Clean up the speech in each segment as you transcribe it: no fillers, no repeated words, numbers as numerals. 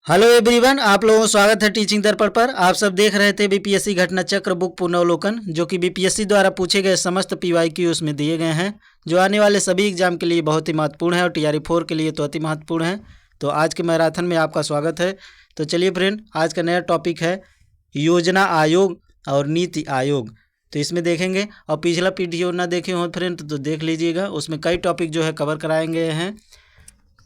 Hello everyone, आप लोगों को स्वागत है टीचिंग दर्पण पर। आप सब देख रहे थे बीपीएससी घटना चक्र बुक पुनर्वलोकन, जो कि बीपीएससी द्वारा पूछे गए समस्त पीवाईक्यू उसमें दिए गए हैं, जो आने वाले सभी एग्जाम के लिए बहुत ही महत्वपूर्ण है और टीआरई 4 के लिए तो अति महत्वपूर्ण है। तो आज के मैराथन में आपका स्वागत है। तो चलिए फ्रेंड, आज का नया टॉपिक है योजना आयोग और नीति आयोग। तो इसमें देखेंगे, और पिछला वीडियो ना देखे हो फ्रेंड तो देख लीजिएगा, उसमें कई टॉपिक जो है कवर कराएंगे हैं।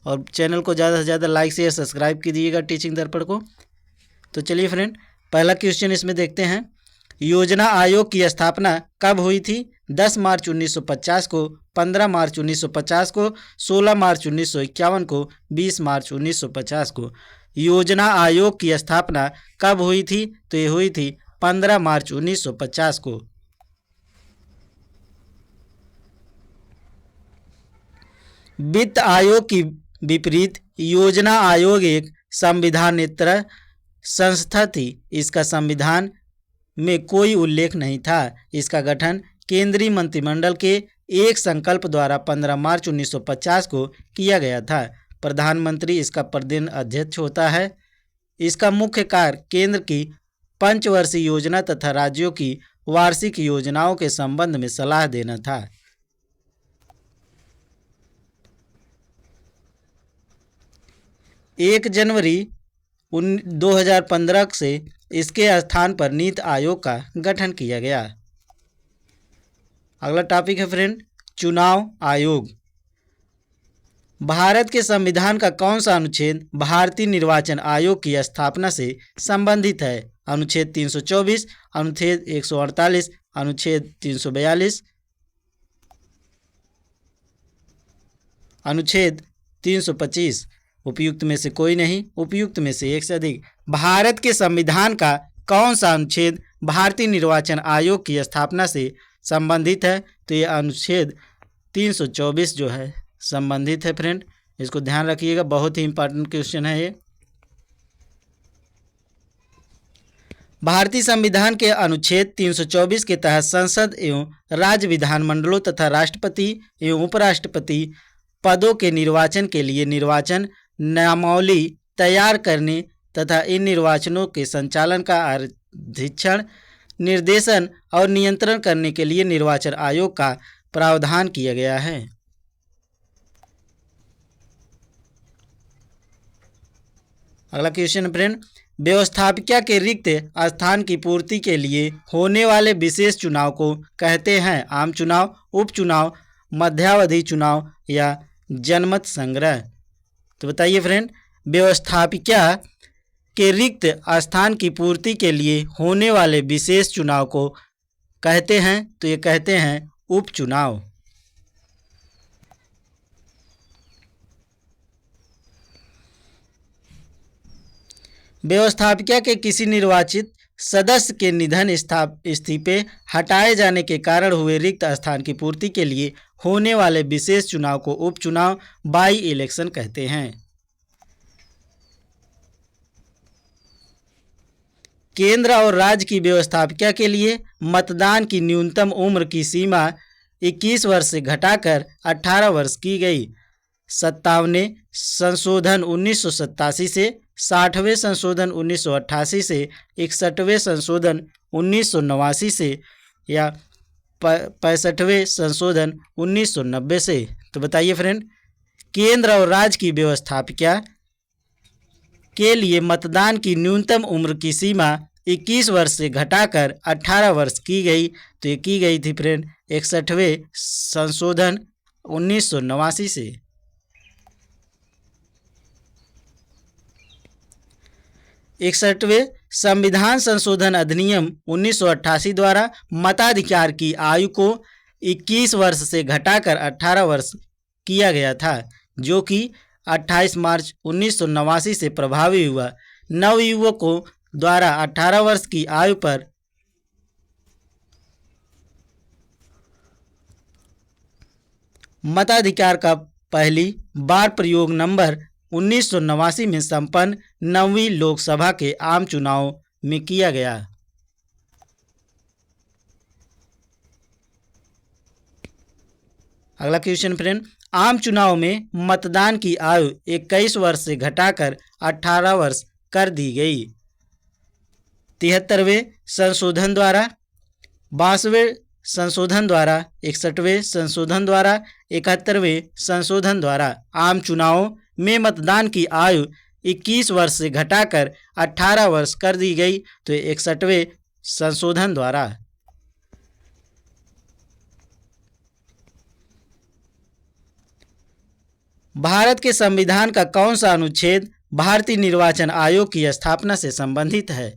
और चैनल को ज़्यादा से ज़्यादा लाइक शेयर सब्सक्राइब कीजिएगा टीचिंग दर्पण को। तो चलिए फ्रेंड, पहला क्वेश्चन इसमें देखते हैं। योजना आयोग की स्थापना कब हुई थी? 10 मार्च 1950 को, 15 मार्च 1950 को, 16 मार्च 1951 को, 20 मार्च 1950 को। योजना आयोग की स्थापना कब हुई थी? तो ये हुई थी 15 मार्च 1950 को। वित्त आयोग की विपरीत योजना आयोग एक संविधानेतर संस्था थी। इसका संविधान में कोई उल्लेख नहीं था। इसका गठन केंद्रीय मंत्रिमंडल के एक संकल्प द्वारा 15 मार्च 1950 को किया गया था। प्रधानमंत्री इसका प्रतिदिन अध्यक्ष होता है। इसका मुख्य कार्य केंद्र की पंचवर्षीय योजना तथा राज्यों की वार्षिक योजनाओं के संबंध में सलाह देना था। 1 जनवरी 2015 से इसके स्थान पर नीति आयोग का गठन किया गया। अगला टॉपिक है फ्रेंड, चुनाव आयोग। भारत के संविधान का कौन सा अनुच्छेद भारतीय निर्वाचन आयोग की स्थापना से संबंधित है? अनुच्छेद 324, अनुच्छेद 148, अनुच्छेद 342, अनुच्छेद 325। उपयुक्त में से कोई नहीं, उपयुक्त में से एक से अधिक। भारत के संविधान का कौन सा अनुच्छेद भारतीय निर्वाचन आयोग की स्थापना से संबंधित है? तो ये अनुच्छेद 324 जो है संबंधित है फ्रेंड, इसको ध्यान रखिएगा, बहुत ही इंपॉर्टेंट क्वेश्चन है ये। भारतीय संविधान के अनुच्छेद 324 के तहत संसद एवं राज्य विधानमंडलों तथा राष्ट्रपति एवं उपराष्ट्रपति पदों के निर्वाचन के लिए निर्वाचन नामावली तैयार करने तथा इन निर्वाचनों के संचालन का अधीक्षण, निर्देशन और नियंत्रण करने के लिए निर्वाचन आयोग का प्रावधान किया गया है। अगला क्वेश्चन फ्रेंड, व्यवस्थापिका के रिक्त स्थान की पूर्ति के लिए होने वाले विशेष चुनाव को कहते हैं आम चुनाव, उपचुनाव, मध्यावधि चुनाव या जनमत संग्रह? तो बताइए फ्रेंड, व्यवस्थापिका के रिक्त स्थान की पूर्ति के लिए होने वाले विशेष चुनाव को कहते हैं, तो ये कहते हैं उपचुनाव। व्यवस्थापिका के किसी निर्वाचित सदस्य के निधन, इस्तीफे, हटाए जाने के कारण हुए रिक्त स्थान की पूर्ति के लिए होने वाले विशेष चुनाव को उपचुनाव, बाई इलेक्शन कहते हैं। केंद्र और राज्य की व्यवस्थापिका के लिए मतदान की न्यूनतम उम्र की सीमा 21 वर्ष से घटाकर 18 वर्ष की गई। 57वें संशोधन 1987 से, 60वें संशोधन 1988 से, 61वें संशोधन 1989 से या 65वें संशोधन 1990 से। तो बताइए फ्रेंड, केंद्र और राज्य की व्यवस्थापिका के लिए मतदान की न्यूनतम उम्र की सीमा 21 वर्ष से घटाकर 18 वर्ष की गई। तो ये की गई थी फ्रेंड 61वें संशोधन 1989 से। 61वें संविधान संशोधन अधिनियम 1988 द्वारा मताधिकार की आयु को 21 वर्ष से घटाकर 18 वर्ष किया गया था, जो कि 28 मार्च 1989 से प्रभावी हुआ। नवयुवकों द्वारा 18 वर्ष की आयु पर मताधिकार का पहली बार प्रयोग नवंबर 1989 में संपन्न 9वीं लोकसभा के आम चुनाव में किया गया। अगला क्वेश्चन फ्रेंड, आम चुनाव में मतदान की आयु 21 वर्ष से घटाकर 18 वर्ष कर दी गई। 73वें संशोधन द्वारा, 62वें संशोधन द्वारा, 61वें संशोधन द्वारा, 71वें संशोधन द्वारा आम चुनावों में मतदान की आयु 21 वर्ष से घटाकर 18 वर्ष कर दी गई। तो 61वें संशोधन द्वारा। भारत के संविधान का कौन सा अनुच्छेद भारतीय निर्वाचन आयोग की स्थापना से संबंधित है?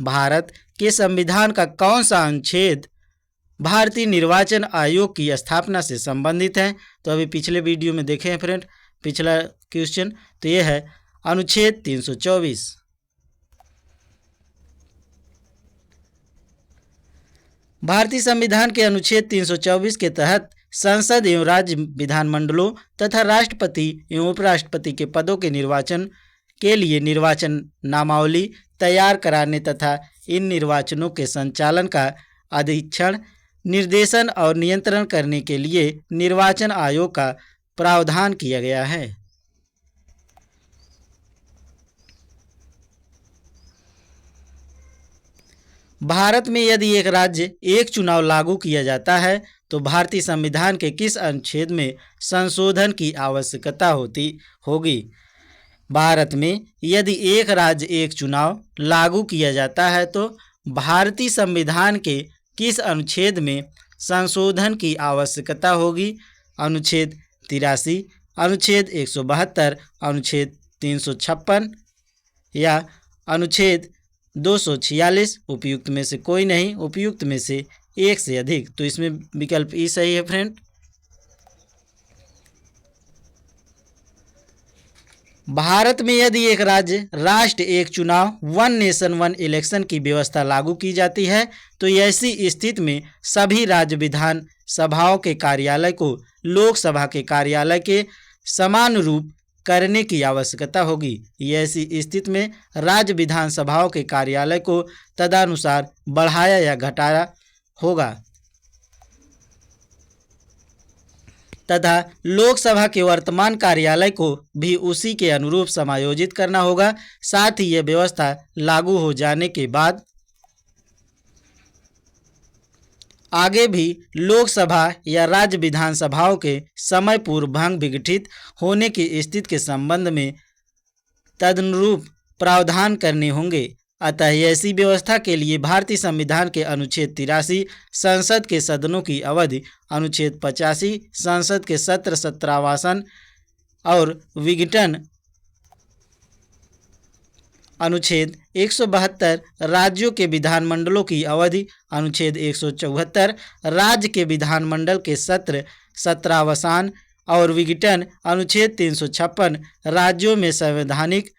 भारत के संविधान का कौन सा अनुच्छेद भारतीय निर्वाचन आयोग की स्थापना से संबंधित है? तो अभी पिछले वीडियो में देखे हैं फ्रेंड, पिछला क्वेश्चन, तो यह है अनुच्छेद 324। भारतीय संविधान के अनुच्छेद 324 के तहत संसद एवं राज्य विधानमंडलों तथा राष्ट्रपति एवं उपराष्ट्रपति के पदों के निर्वाचन के लिए निर्वाचन नामावली तैयार कराने तथा इन निर्वाचनों के संचालन का अधीक्षण, निर्देशन और नियंत्रण करने के लिए निर्वाचन आयोग का प्रावधान किया गया है। भारत में यदि एक राज्य एक चुनाव लागू किया जाता है तो भारतीय संविधान के किस अनुच्छेद में संशोधन की आवश्यकता होगी? भारत में यदि एक राज्य एक चुनाव लागू किया जाता है तो भारतीय संविधान के किस अनुच्छेद में संशोधन की आवश्यकता होगी? अनुच्छेद 83, अनुच्छेद 172, अनुच्छेद 356 या अनुच्छेद 246? उपयुक्त में से कोई नहीं, उपयुक्त में से एक से अधिक। तो इसमें विकल्प ई सही है फ्रेंड। भारत में यदि एक राज्य राष्ट्र एक चुनाव, वन नेशन वन इलेक्शन की व्यवस्था लागू की जाती है तो ऐसी स्थिति में सभी राज्य विधान सभाओं के कार्यालय को लोकसभा के कार्यालय के समान रूप करने की आवश्यकता होगी। ऐसी स्थिति में राज्य विधानसभाओं के कार्यालय को तदनुसार बढ़ाया या घटाया होगा तथा लोकसभा के वर्तमान कार्यालय को भी उसी के अनुरूप समायोजित करना होगा। साथ ही यह व्यवस्था लागू हो जाने के बाद आगे भी लोकसभा या राज्य विधानसभाओं के समय पूर्व भंग विघटित होने की स्थिति के संबंध में तदनुरूप प्रावधान करने होंगे। अतः ऐसी व्यवस्था के लिए भारतीय संविधान के अनुच्छेद 83 संसद के सदनों की अवधि, अनुच्छेद 85 संसद के सत्र सत्रावसान और विघटन, अनुच्छेद 172 राज्यों के विधानमंडलों की अवधि, अनुच्छेद 174 राज्य के विधानमंडल के सत्र सत्रावसान और विघटन, अनुच्छेद 356 राज्यों में संवैधानिक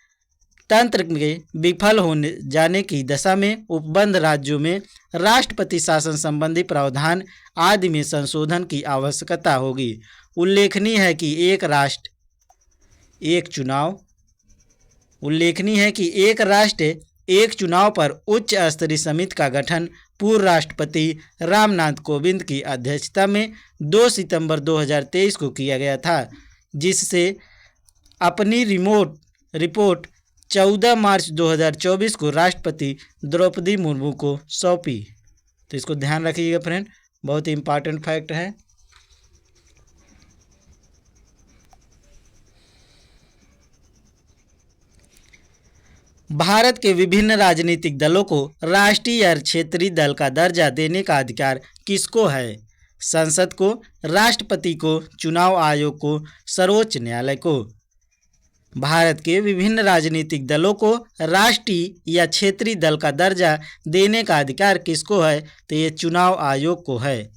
तंत्र के विफल होने जाने की दशा में उपबंध राज्यों में राष्ट्रपति शासन संबंधी प्रावधान आदि में संशोधन की आवश्यकता होगी। उल्लेखनीय है कि एक राष्ट्र एक चुनाव पर उच्च स्तरीय समिति का गठन पूर्व राष्ट्रपति रामनाथ कोविंद की अध्यक्षता में 2 सितंबर 2023 को किया गया था, जिससे अपनी रिपोर्ट 14 मार्च 2024 को राष्ट्रपति द्रौपदी मुर्मू को सौंपी। तो इसको ध्यान रखिएगा फ्रेंड, बहुत ही इम्पॉर्टेंट फैक्ट है। भारत के विभिन्न राजनीतिक दलों को राष्ट्रीय या क्षेत्रीय दल का दर्जा देने का अधिकार किसको है? संसद को, राष्ट्रपति को, चुनाव आयोग को, सर्वोच्च न्यायालय को। भारत के विभिन्न राजनीतिक दलों को राष्ट्रीय या क्षेत्रीय दल का दर्जा देने का अधिकार किसको है? तो ये चुनाव आयोग को है।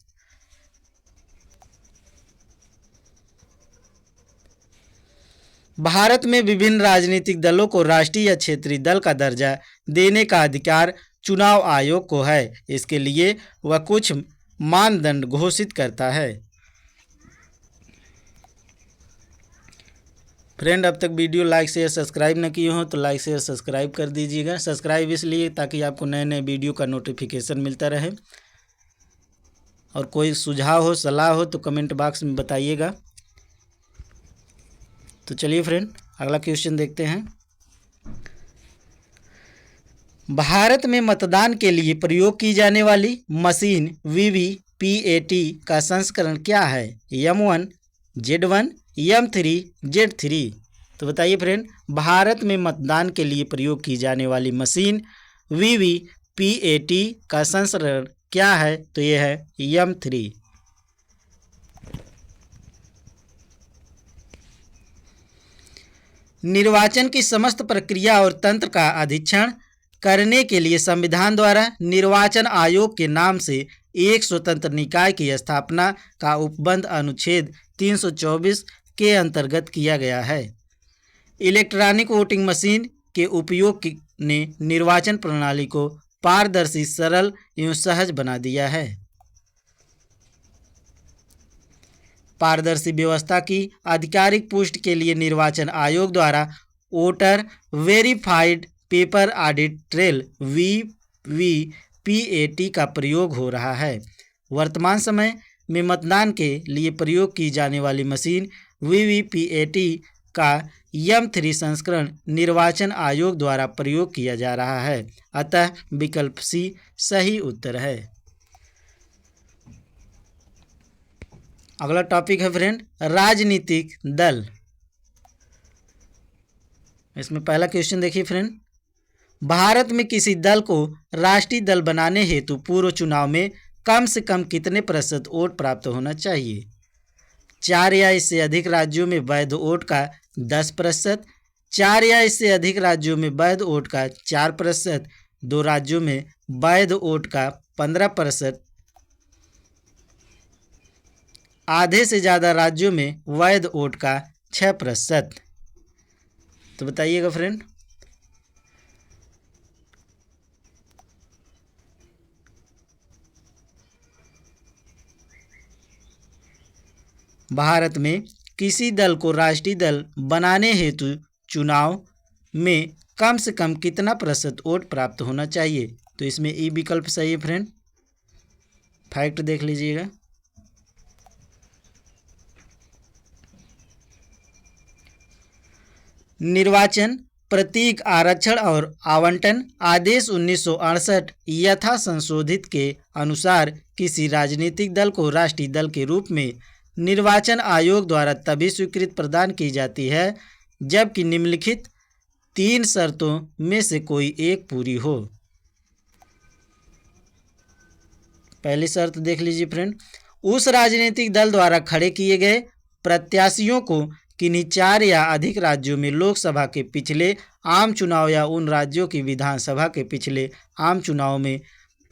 भारत में विभिन्न राजनीतिक दलों को राष्ट्रीय या क्षेत्रीय दल का दर्जा देने का अधिकार चुनाव आयोग को है। इसके लिए वह कुछ मानदंड घोषित करता है। फ्रेंड, अब तक वीडियो लाइक शेयर सब्सक्राइब न किए हो तो लाइक शेयर सब्सक्राइब कर दीजिएगा। सब्सक्राइब इसलिए ताकि आपको नए नए वीडियो का नोटिफिकेशन मिलता रहे। और कोई सुझाव हो, सलाह हो तो कमेंट बॉक्स में बताइएगा। तो चलिए फ्रेंड अगला क्वेश्चन देखते हैं। भारत में मतदान के लिए प्रयोग की जाने वाली मशीन वीवीपीएटी का संस्करण क्या है? M1, Z1, M3, Z3। तो बताइए फ्रेंड, भारत में मतदान के लिए प्रयोग की जाने वाली मशीन वीवीपीएटी का संस्करण क्या है? तो यह है M3। निर्वाचन की समस्त प्रक्रिया और तंत्र का अधीक्षण करने के लिए संविधान द्वारा निर्वाचन आयोग के नाम से एक स्वतंत्र निकाय की स्थापना का उपबंध अनुच्छेद 324 के अंतर्गत किया गया है। इलेक्ट्रॉनिक वोटिंग मशीन के उपयोग ने निर्वाचन प्रणाली को पारदर्शी, सरल एवं सहज बना दिया है। पारदर्शी व्यवस्था की आधिकारिक पुष्टि के लिए निर्वाचन आयोग द्वारा voter verified paper audit trail VVPAT का प्रयोग हो रहा है। वर्तमान समय में मतदान के लिए प्रयोग की जाने वाली मशीन वीवीपीएटी का M3 संस्करण निर्वाचन आयोग द्वारा प्रयोग किया जा रहा है। अतः विकल्प सी सही उत्तर है। अगला टॉपिक है फ्रेंड राजनीतिक दल। इसमें पहला क्वेश्चन देखिए फ्रेंड, भारत में किसी दल को राष्ट्रीय दल बनाने हेतु पूर्व चुनाव में कम से कम कितने प्रतिशत वोट प्राप्त होना चाहिए? 4 या इससे अधिक राज्यों में वैध वोट का 10%, 4 या इससे अधिक राज्यों में वैध वोट का 4%, 2 राज्यों में वैध वोट का 15%, आधे से ज़्यादा राज्यों में वैध वोट का 6%। तो बताइएगा फ्रेंड। भारत में किसी दल को राष्ट्रीय दल बनाने हेतु चुनाव में कम से कम कितना प्रतिशत वोट प्राप्त होना चाहिए? तो इसमें ई विकल्प सही है फ्रेंड। फैक्ट देख लीजिएगा। निर्वाचन प्रतीक आरक्षण और आवंटन आदेश 1968 यथा संशोधित के अनुसार किसी राजनीतिक दल को राष्ट्रीय दल के रूप में निर्वाचन आयोग द्वारा तभी स्वीकृति प्रदान की जाती है जबकि निम्नलिखित 3 शर्तों में से कोई एक पूरी हो। पहली शर्त देख लीजिए फ्रेंड, उस राजनीतिक दल द्वारा खड़े किए गए प्रत्याशियों को किन्हीं 4 या अधिक राज्यों में लोकसभा के पिछले आम चुनाव या उन राज्यों की विधानसभा के पिछले आम चुनाव में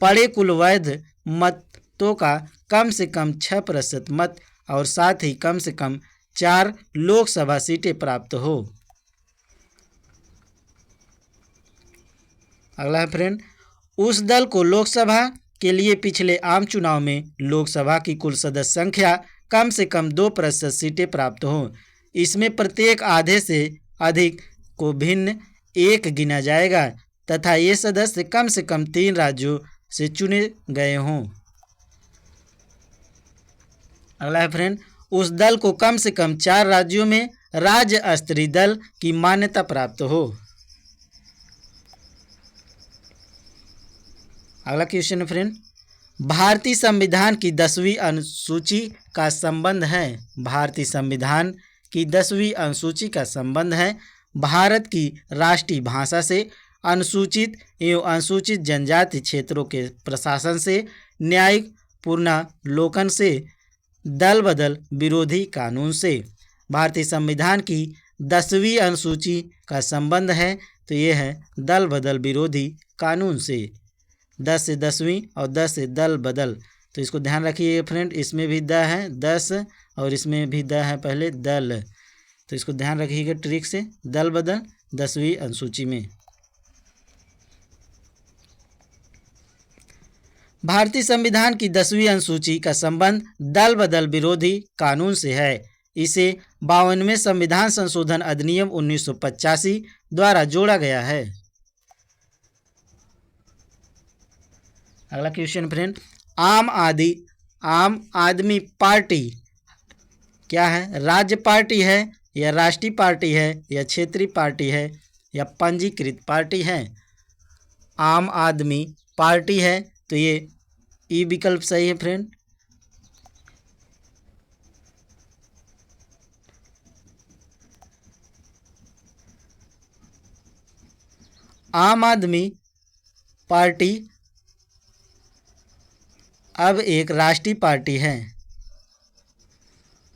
पड़े कुल वैध मतों का कम से कम 6% मत और साथ ही कम से कम 4 लोकसभा सीटें प्राप्त हो। अगला है फ्रेंड, उस दल को लोकसभा के लिए पिछले आम चुनाव में लोकसभा की कुल सदस्य संख्या कम से कम 2% सीटें प्राप्त हों। इसमें प्रत्येक आधे से अधिक को भिन्न 1 गिना जाएगा तथा ये सदस्य कम से कम 3 राज्यों से चुने गए हों। अगला है फ्रेंड, उस दल को कम से कम 4 राज्यों में राज्य स्तरीय दल की मान्यता प्राप्त हो। अगला क्वेश्चन है फ्रेंड, भारतीय संविधान की 10वीं अनुसूची का संबंध है। भारतीय संविधान की 10वीं अनुसूची का संबंध है भारत की राष्ट्रीय भाषा से, अनुसूचित एवं अनुसूचित जनजाति क्षेत्रों के प्रशासन से, न्यायिक पुनर्विलोकन से, दल बदल विरोधी कानून से। भारतीय संविधान की 10वीं अनुसूची का संबंध है तो ये है दल बदल विरोधी कानून से। 10 से 10वीं और 10 से दल बदल, तो इसको ध्यान रखिए फ्रेंड। इसमें भी द है 10 और इसमें भी द है पहले दल, तो इसको ध्यान रखिएगा ट्रिक से। दल बदल 10वीं अनुसूची में। भारतीय संविधान की 10वीं अनुसूची का संबंध दल बदल विरोधी कानून से है। इसे 52वें संविधान संशोधन अधिनियम 1985 द्वारा जोड़ा गया है। अगला क्वेश्चन फ्रेंड, आम आदमी पार्टी क्या है? राज्य पार्टी है या राष्ट्रीय पार्टी है या क्षेत्रीय पार्टी है या पंजीकृत पार्टी है? आम आदमी पार्टी है, तो ये ई विकल्प सही है फ्रेंड। आम आदमी पार्टी अब एक राष्ट्रीय पार्टी है।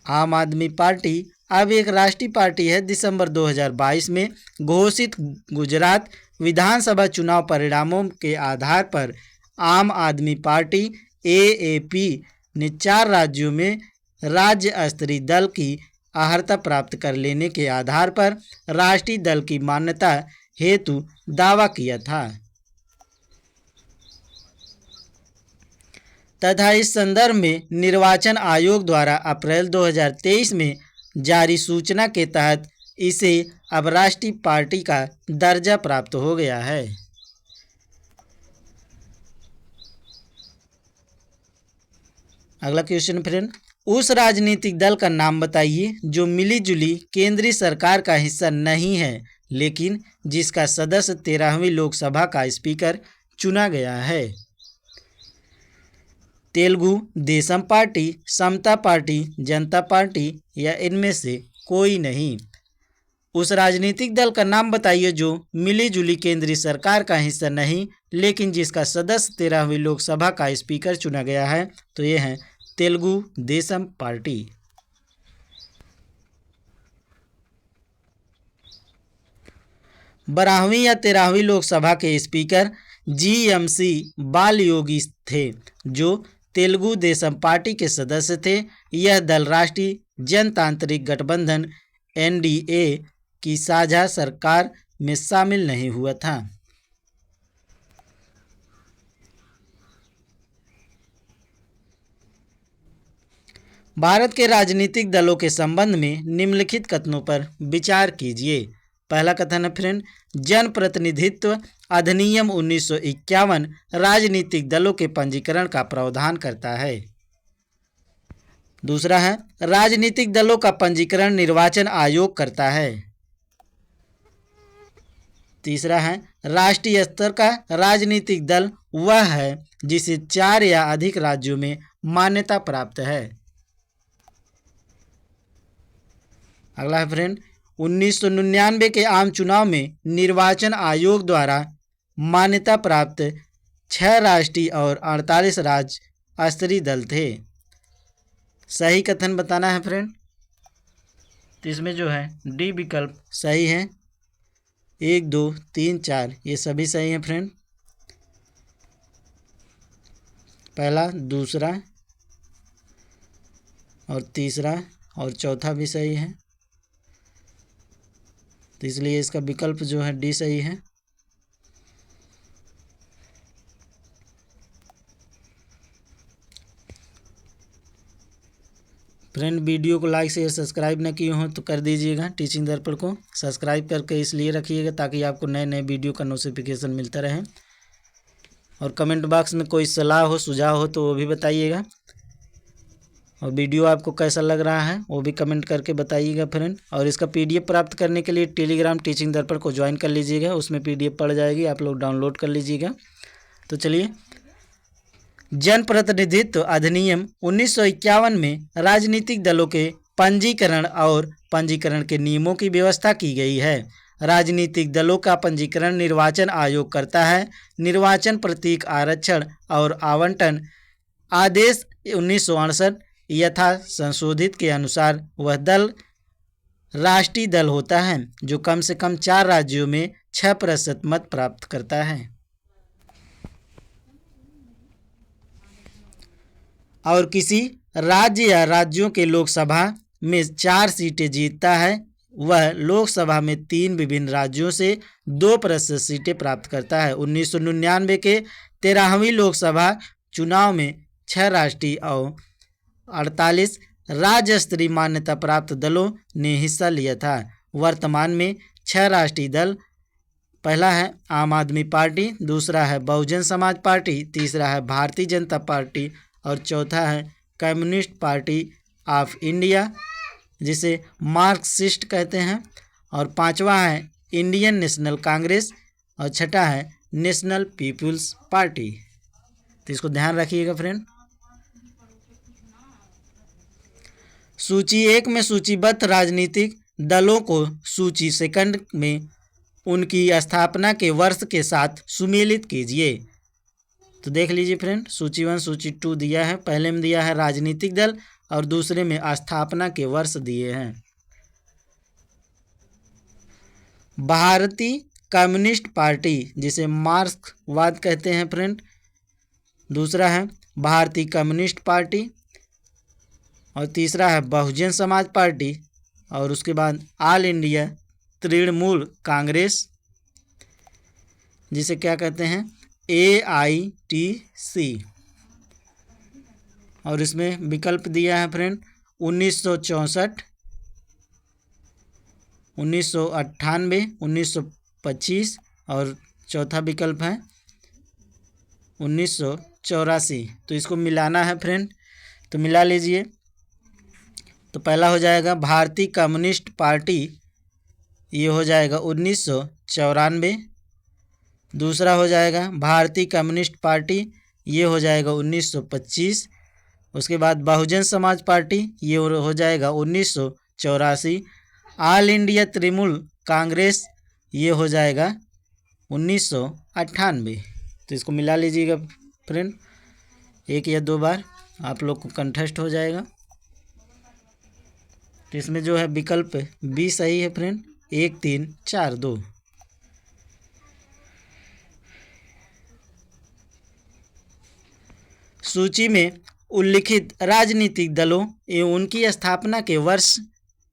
आम आदमी पार्टी अब एक राष्ट्रीय पार्टी है। दिसंबर 2022 में घोषित गुजरात विधानसभा चुनाव परिणामों के आधार पर आम आदमी पार्टी एएपी ने 4 राज्यों में राज्य स्तरीय दल की अर्हता प्राप्त कर लेने के आधार पर राष्ट्रीय दल की मान्यता हेतु दावा किया था तथा इस संदर्भ में निर्वाचन आयोग द्वारा अप्रैल 2023 में जारी सूचना के तहत इसे अब राष्ट्रीय पार्टी का दर्जा प्राप्त हो गया है। अगला क्वेश्चन फ्रेंड, उस राजनीतिक दल का नाम बताइए जो मिलीजुली केंद्रीय सरकार का हिस्सा नहीं है लेकिन जिसका सदस्य 13वीं लोकसभा का स्पीकर चुना गया है। तेलुगु देशम पार्टी, समता पार्टी, जनता पार्टी या इनमें से कोई नहीं। उस राजनीतिक दल का नाम बताइए जो मिलीजुली केंद्रीय सरकार का हिस्सा नहीं लेकिन जिसका सदस्य 13वीं लोकसभा का स्पीकर चुना गया है, तो ये है तेलुगु देशम पार्टी। 12वीं या 13वीं लोकसभा के स्पीकर जीएमसी बालयोगी थे जो तेलुगु देशम पार्टी के सदस्य थे। यह दल राष्ट्रीय जनतांत्रिक गठबंधन एनडीए की साझा सरकार में शामिल नहीं हुआ था। भारत के राजनीतिक दलों के संबंध में निम्नलिखित कथनों पर विचार कीजिए। पहला कथन है फ्रेंड, जन प्रतिनिधित्व अधिनियम 1951 राजनीतिक दलों के पंजीकरण का प्रावधान करता है। दूसरा है, राजनीतिक दलों का पंजीकरण निर्वाचन आयोग करता है। तीसरा है, राष्ट्रीय स्तर का राजनीतिक दल वह है जिसे 4 या अधिक राज्यों में मान्यता प्राप्त है। अगला है फ्रेंड, 1999 के आम चुनाव में निर्वाचन आयोग द्वारा मान्यता प्राप्त 6 राष्ट्रीय और 48 राज्य स्तरीय दल थे। सही कथन बताना है फ्रेंड, तो इसमें जो है डी विकल्प सही है। 1, 2, 3, 4 ये सभी सही हैं फ्रेंड। पहला, दूसरा और तीसरा और चौथा भी सही है, तो इसलिए इसका विकल्प जो है डी सही है। फ्रेंड, वीडियो को लाइक शेयर सब्सक्राइब न किए हों तो कर दीजिएगा। टीचिंग दर्पण को सब्सक्राइब करके इसलिए रखिएगा ताकि आपको नए नए वीडियो का नोटिफिकेशन मिलता रहे। और कमेंट बॉक्स में कोई सलाह हो सुझाव हो तो वो भी बताइएगा। और वीडियो आपको कैसा लग रहा है वो भी कमेंट करके बताइएगा फ्रेंड। और इसका पीडीएफ प्राप्त करने के लिए टेलीग्राम टीचिंग दर्पण को ज्वाइन कर लीजिएगा, उसमें पीडीएफ पड़ जाएगी, आप लोग डाउनलोड कर लीजिएगा। तो चलिए, जन प्रतिनिधित्व अधिनियम 1951 में राजनीतिक दलों के पंजीकरण और पंजीकरण के नियमों की व्यवस्था की गई है। राजनीतिक दलों का पंजीकरण निर्वाचन आयोग करता है। निर्वाचन प्रतीक आरक्षण और आवंटन आदेश 1968 यथा संशोधित के अनुसार वह दल राष्ट्रीय दल होता है जो कम से कम 4 राज्यों में 6% मत प्राप्त करता है और किसी राज्य या राज्यों के लोकसभा में 4 सीटें जीतता है। वह लोकसभा में 3 विभिन्न राज्यों से 2% सीटें प्राप्त करता है। 1999 के 13वीं लोकसभा चुनाव में 6 राष्ट्रीय और 48 राज्य स्तरीय मान्यता प्राप्त दलों ने हिस्सा लिया था। वर्तमान में 6 राष्ट्रीय दल, पहला है आम आदमी पार्टी, दूसरा है बहुजन समाज पार्टी, तीसरा है भारतीय जनता पार्टी और चौथा है कम्युनिस्ट पार्टी ऑफ इंडिया जिसे मार्क्सिस्ट कहते हैं, और पांचवा है इंडियन नेशनल कांग्रेस, और छठा है नेशनल पीपुल्स पार्टी। तो इसको ध्यान रखिएगा फ्रेंड। सूची 1 में सूचीबद्ध राजनीतिक दलों को सूची सेकंड में उनकी स्थापना के वर्ष के साथ सुमेलित कीजिए। तो देख लीजिए फ्रेंड, सूची 1 सूची 2 दिया है। पहले में दिया है राजनीतिक दल और दूसरे में स्थापना के वर्ष दिए हैं। भारतीय कम्युनिस्ट पार्टी, जिसे मार्क्सवाद कहते हैं फ्रेंड, दूसरा है भारतीय कम्युनिस्ट पार्टी, और तीसरा है बहुजन समाज पार्टी, और उसके बाद ऑल इंडिया तृणमूल कांग्रेस, जिसे क्या कहते हैं AITC। और इसमें विकल्प दिया है फ्रेंड 1964, 1998, 1925, और चौथा विकल्प है 1984। तो इसको मिलाना है फ्रेंड, तो मिला लीजिए। तो पहला हो जाएगा भारतीय कम्युनिस्ट पार्टी, ये हो जाएगा 1994। दूसरा हो जाएगा भारतीय कम्युनिस्ट पार्टी, ये हो जाएगा 1925। उसके बाद बहुजन समाज पार्टी, ये हो जाएगा 1984। ऑल इंडिया तृणमूल कांग्रेस, ये हो जाएगा 1998। तो इसको मिला लीजिएगा फ्रेंड, एक या दो बार आप लोग को कंठस्थ हो जाएगा। तो इसमें जो है विकल्प बी सही है फ्रेंड, 1 3 4 2। सूची में उल्लिखित राजनीतिक दलों एवं उनकी स्थापना के वर्ष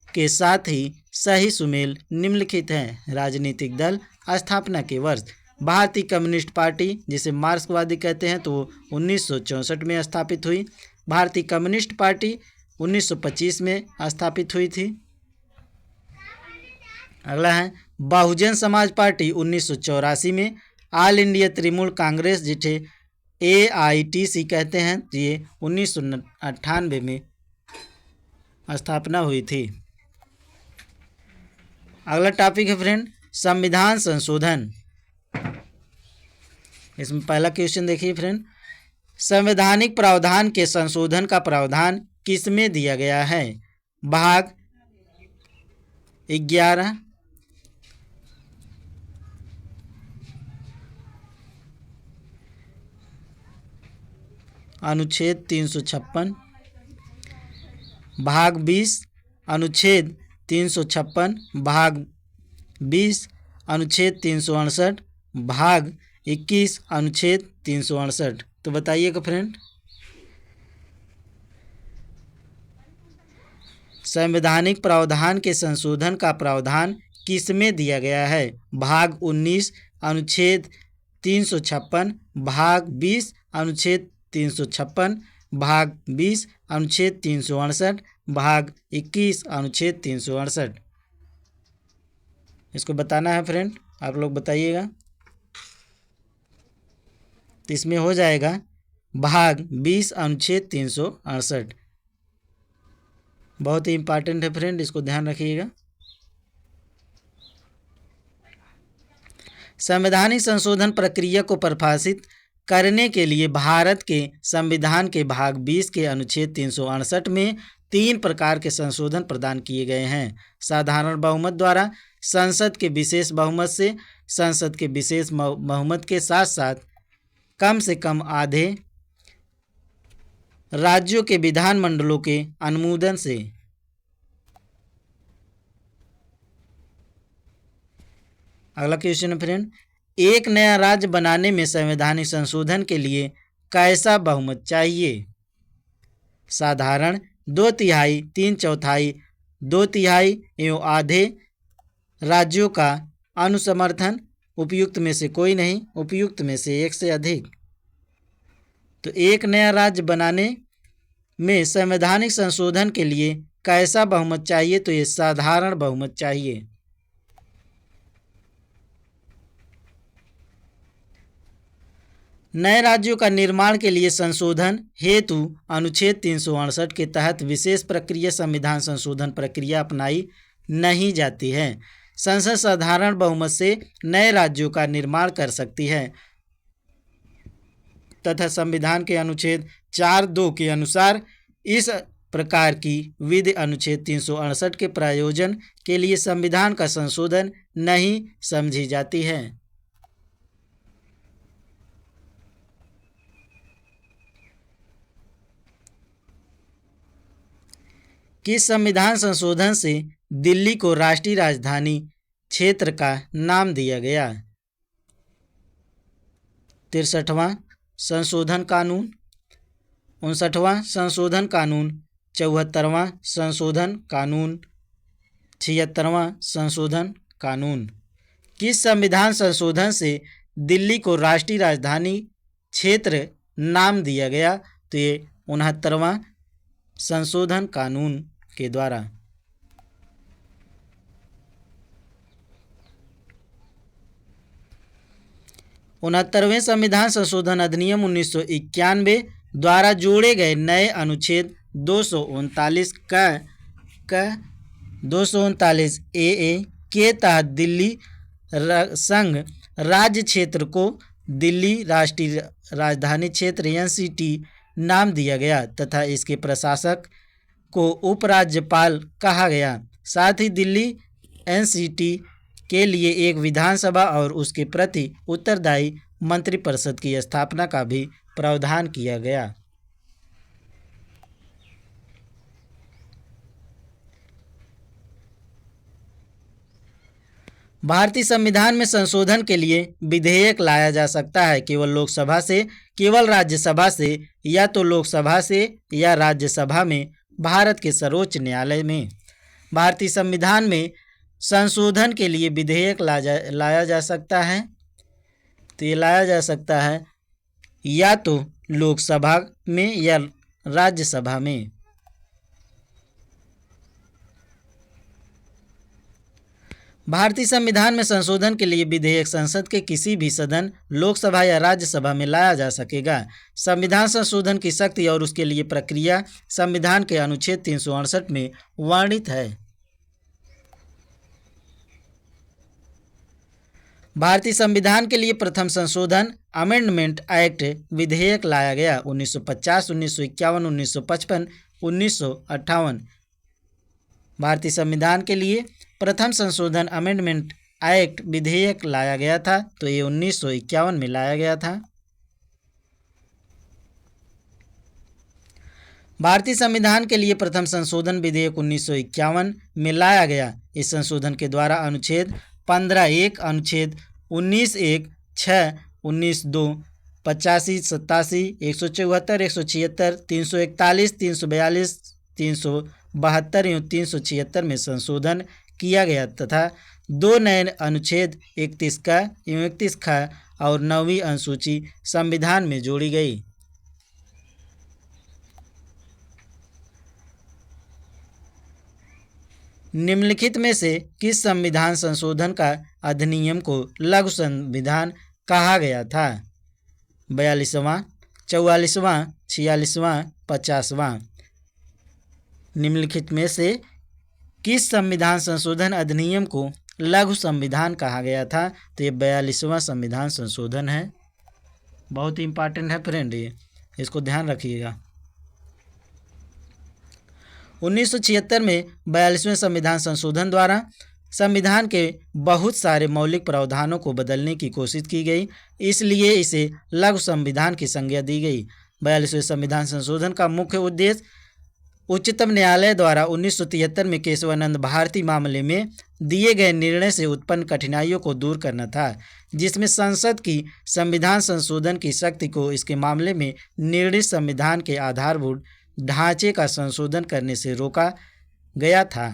के साथ ही सही सुमेल निम्नलिखित हैं। राजनीतिक दल, स्थापना के वर्ष। भारतीय कम्युनिस्ट पार्टी, जिसे मार्क्सवादी कहते हैं, तो 1964 में स्थापित हुई। भारतीय कम्युनिस्ट पार्टी 1925 में स्थापित हुई थी। अगला है बहुजन समाज पार्टी 1984 में। ऑल इंडिया तृणमूल कांग्रेस, जिसे AITC कहते हैं, ये 1998 में स्थापना हुई थी। अगला टॉपिक है फ्रेंड संविधान संशोधन। इसमें पहला क्वेश्चन देखिए फ्रेंड, संवैधानिक प्रावधान के संशोधन का प्रावधान किसमें दिया गया है? भाग 11, अनुच्छेद 356, भाग 20 अनुच्छेद 356, भाग 20 अनुच्छेद 368, भाग 21 अनुच्छेद 368। तो बताइएगा फ्रेंड, संवैधानिक प्रावधान के संशोधन का प्रावधान किसमें दिया गया है? भाग 19 अनुच्छेद 356, भाग 20 अनुच्छेद 356, भाग 20 अनुच्छेद 368, भाग 21 अनुच्छेद 368। इसको बताना है फ्रेंड, आप लोग बताइएगा। तो इसमें हो जाएगा भाग 20 अनुच्छेद 368। बहुत ही इंपॉर्टेंट है फ्रेंड, इसको ध्यान रखिएगा। संवैधानिक संशोधन प्रक्रिया को परिभाषित करने के लिए भारत के संविधान के भाग 20 के अनुच्छेद 368 में 3 प्रकार के संशोधन प्रदान किए गए हैं। साधारण बहुमत द्वारा, संसद के विशेष बहुमत से, संसद के विशेष बहुमत के साथ साथ कम से कम आधे राज्यों के विधानमंडलों के अनुमोदन से। अगला क्वेश्चन है फ्रेंड, एक नया राज्य बनाने में संवैधानिक संशोधन के लिए कैसा बहुमत चाहिए? साधारण, 2/3, 3/4, 2/3 एवं आधे राज्यों का अनुसमर्थन, उपयुक्त में से कोई नहीं, उपयुक्त में से एक से अधिक। तो एक नया राज्य बनाने में संवैधानिक संशोधन के लिए कैसा बहुमत चाहिए? तो ये साधारण बहुमत चाहिए। नए राज्यों का निर्माण के लिए संशोधन हेतु अनुच्छेद 368 के तहत विशेष प्रक्रिया संविधान संशोधन प्रक्रिया अपनाई नहीं जाती है। संसद साधारण बहुमत से नए राज्यों का निर्माण कर सकती है तथा संविधान के अनुच्छेद 4(2) के अनुसार इस प्रकार की विधि अनुच्छेद 368 के प्रयोजन के लिए संविधान का संशोधन नहीं समझी जाती है। किस संविधान संशोधन से दिल्ली को राष्ट्रीय राजधानी क्षेत्र का नाम दिया गया? 63वां संशोधन कानून, 59वां संशोधन कानून, 74वां संशोधन कानून, 76वां संशोधन कानून। किस संविधान संशोधन से दिल्ली को राष्ट्रीय राजधानी क्षेत्र नाम दिया गया? तो ये 69वां संशोधन कानून के द्वारा। 69वें संविधान संशोधन अधिनियम 1991 द्वारा जोड़े गए नए अनुच्छेद 239 का 239 ए के तहत दिल्ली संघ राज्य क्षेत्र को दिल्ली राष्ट्रीय राजधानी क्षेत्र NCT नाम दिया गया तथा इसके प्रशासक को उपराज्यपाल कहा गया। साथ ही दिल्ली NCT के लिए एक विधानसभा और उसके प्रति उत्तरदायी मंत्रिपरिषद की स्थापना का भी प्रावधान किया गया। भारतीय संविधान में संशोधन के लिए विधेयक लाया जा सकता है केवल लोकसभा से, केवल राज्यसभा से, या तो लोकसभा से या राज्यसभा में भारत के सर्वोच्च न्यायालय में। भारतीय संविधान में संशोधन के लिए विधेयक लाया जा सकता है, तो ये लाया जा सकता है या तो लोकसभा में या राज्यसभा में। भारतीय संविधान में संशोधन के लिए विधेयक संसद के किसी भी सदन, लोकसभा या राज्यसभा में लाया जा सकेगा। संविधान संशोधन की शक्ति और उसके लिए प्रक्रिया संविधान के अनुच्छेद 368 में वर्णित है। भारतीय संविधान के लिए प्रथम संशोधन अमेंडमेंट एक्ट विधेयक लाया गया 1950, 1951, 1955, 1958। भारतीय संविधान के लिए प्रथम संशोधन अमेंडमेंट एक्ट विधेयक लाया गया था, तो ये 1951 में लाया गया था। भारतीय संविधान के लिए प्रथम संशोधन विधेयक 1951 में लाया गया। इस संशोधन के द्वारा अनुच्छेद 15(1), अनुच्छेद 19(1), 6, 19(2), 85, 87, 174, 176, 341, 342, 372 एवं 376 में संशोधन किया गया तथा 2 नए अनुच्छेद 31 का एवं 31 का और 9वीं अनुसूची संविधान में जोड़ी गई। निम्नलिखित में से किस संविधान संशोधन का अधिनियम को लघु संविधान कहा गया था? 42वां, 44वां, 46वां, 50वां। निम्नलिखित में से किस संविधान संशोधन अधिनियम को लघु संविधान कहा गया था? तो ये 42वां संविधान संशोधन है। बहुत ही इम्पोर्टेंट है फ्रेंड, ये इसको ध्यान रखिएगा। 1976 में 42वें संविधान संशोधन द्वारा संविधान के बहुत सारे मौलिक प्रावधानों को बदलने की कोशिश की गई, इसलिए इसे लघु संविधान की संज्ञा दी गई। 42वें संविधान संशोधन का मुख्य उद्देश्य उच्चतम न्यायालय द्वारा 1973 में केशवानंद भारती मामले में दिए गए निर्णय से उत्पन्न कठिनाइयों को दूर करना था, जिसमें संसद की संविधान संशोधन की शक्ति को इसके मामले में निर्णित संविधान के आधारभूत ढांचे का संशोधन करने से रोका गया था।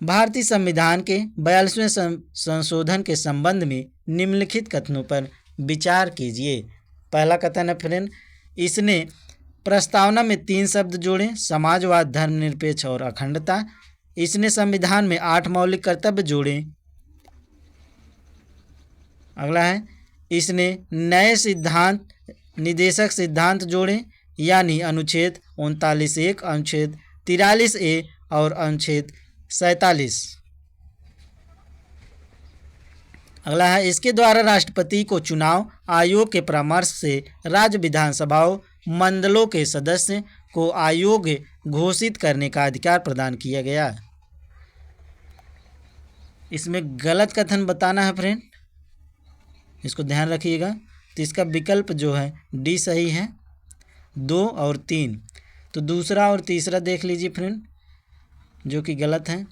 भारतीय संविधान के 42वें संशोधन के संबंध में निम्नलिखित कथनों पर विचार कीजिए। पहला कथन है फ्रेंड, इसने प्रस्तावना में 3 शब्द जोड़े, समाजवाद, धर्मनिरपेक्ष और अखंडता। इसने संविधान में 8 मौलिक कर्तव्य जोड़े। अगला है, इसने नए सिद्धांत निदेशक सिद्धांत जोड़े, यानी अनुच्छेद 39(1), अनुच्छेद 43(a) और अनुच्छेद 47। अगला है, इसके द्वारा राष्ट्रपति को चुनाव आयोग के परामर्श से राज्य विधानसभाओं मंडलों के सदस्य को आयोग घोषित करने का अधिकार प्रदान किया गया। इसमें गलत कथन बताना है फ्रेंड, इसको ध्यान रखिएगा। तो इसका विकल्प जो है डी सही है, 2 और 3। तो दूसरा और तीसरा देख लीजिए फ्रेंड, जो कि गलत है।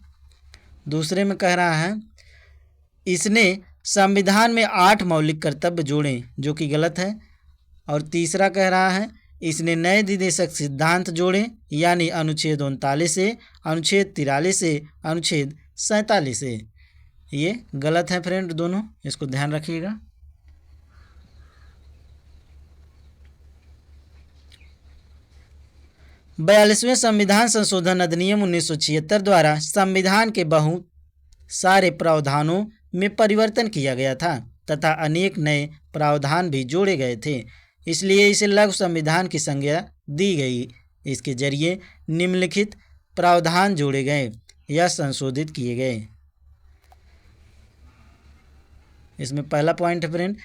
दूसरे में कह रहा है इसने संविधान में 8 मौलिक कर्तव्य जोड़े, जो कि गलत है। और तीसरा कह रहा है इसने नए निदेशक सिद्धांत जोड़े, यानी अनुच्छेद 39(a), अनुच्छेद 43(a), अनुच्छेद 47(a). ये गलत है फ्रेंड दोनों, इसको ध्यान रखिएगा। बयालीसवें संविधान संशोधन अधिनियम 1976 द्वारा संविधान के बहुत सारे प्रावधानों में परिवर्तन किया गया था तथा अनेक नए प्रावधान भी जोड़े गए थे, इसलिए इसे लघु संविधान की संज्ञा दी गई। इसके जरिए निम्नलिखित प्रावधान जोड़े गए या संशोधित किए गए। इसमें पहला पॉइंट है फ्रेंड,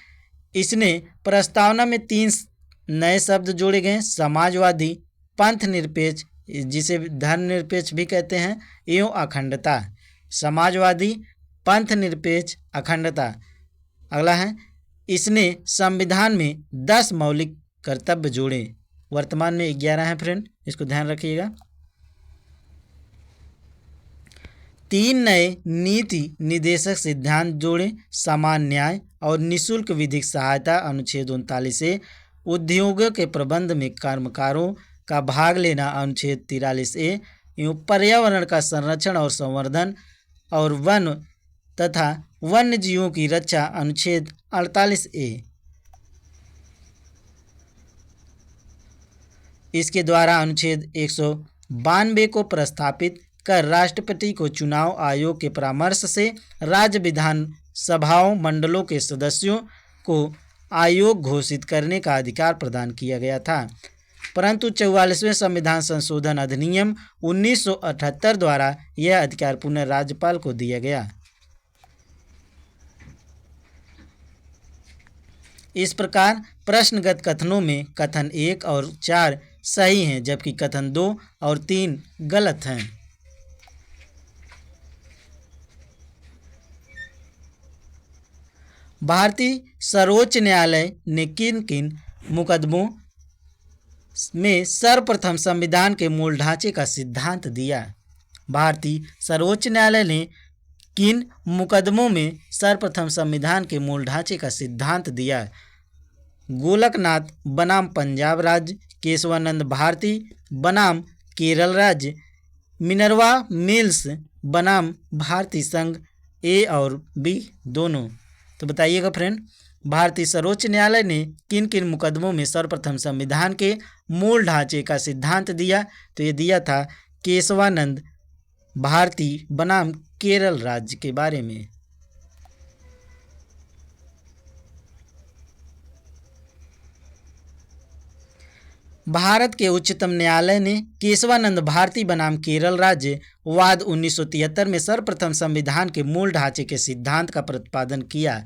इसने प्रस्तावना में 3 नए शब्द जोड़े गए, समाजवादी, पंथ निरपेक्ष, जिसे धर्मनिरपेक्ष भी कहते हैं, एवं अखंडता। समाजवादी, पंथ निरपेक्ष, अखंडता। अगला है, इसने संविधान में 10 मौलिक कर्तव्य जोड़े, वर्तमान में 11 है फ्रेंड, इसको ध्यान रखिएगा। 3 नए नीति निदेशक सिद्धांत जोड़े, समान न्याय और निःशुल्क विधिक सहायता अनुच्छेद 39(a), उद्योगों के प्रबंध में कर्मकारों का भाग लेना अनुच्छेद 43(a), एवं पर्यावरण का संरक्षण और संवर्धन और वन तथा वन्य जीवों की रक्षा अनुच्छेद 48(a). इसके द्वारा अनुच्छेद 192 को प्रस्तापित कर राष्ट्रपति को चुनाव आयोग के परामर्श से राज्य विधानसभाओं मंडलों के सदस्यों को आयोग घोषित करने का अधिकार प्रदान किया गया था, परंतु 44वें संविधान संशोधन अधिनियम 1978 द्वारा यह अधिकार पुनः राज्यपाल को दिया गया। इस प्रकार प्रश्नगत कथनों में कथन 1 और 4 सही हैं, जबकि कथन 2 और 3 गलत हैं। भारतीय सर्वोच्च न्यायालय ने किन किन मुकदमों में सर्वप्रथम संविधान के मूल ढांचे का सिद्धांत दिया? भारतीय सर्वोच्च न्यायालय ने किन मुकदमों में सर्वप्रथम संविधान के मूल ढांचे का सिद्धांत दिया? गोलकनाथ बनाम पंजाब राज्य, केशवानंद भारती बनाम केरल राज्य, मिनर्वा मिल्स बनाम भारतीय संघ, ए और बी दोनों। तो बताइएगा फ्रेंड, भारतीय सर्वोच्च न्यायालय ने किन किन मुकदमों में सर्वप्रथम संविधान के मूल ढांचे का सिद्धांत दिया? तो ये दिया था केशवानंद भारती बनाम केरल राज्य के बारे में। भारत के उच्चतम न्यायालय ने केशवानंद भारती बनाम केरल राज्य वाद 1973 में सर्वप्रथम संविधान के मूल ढांचे के सिद्धांत का प्रतिपादन किया।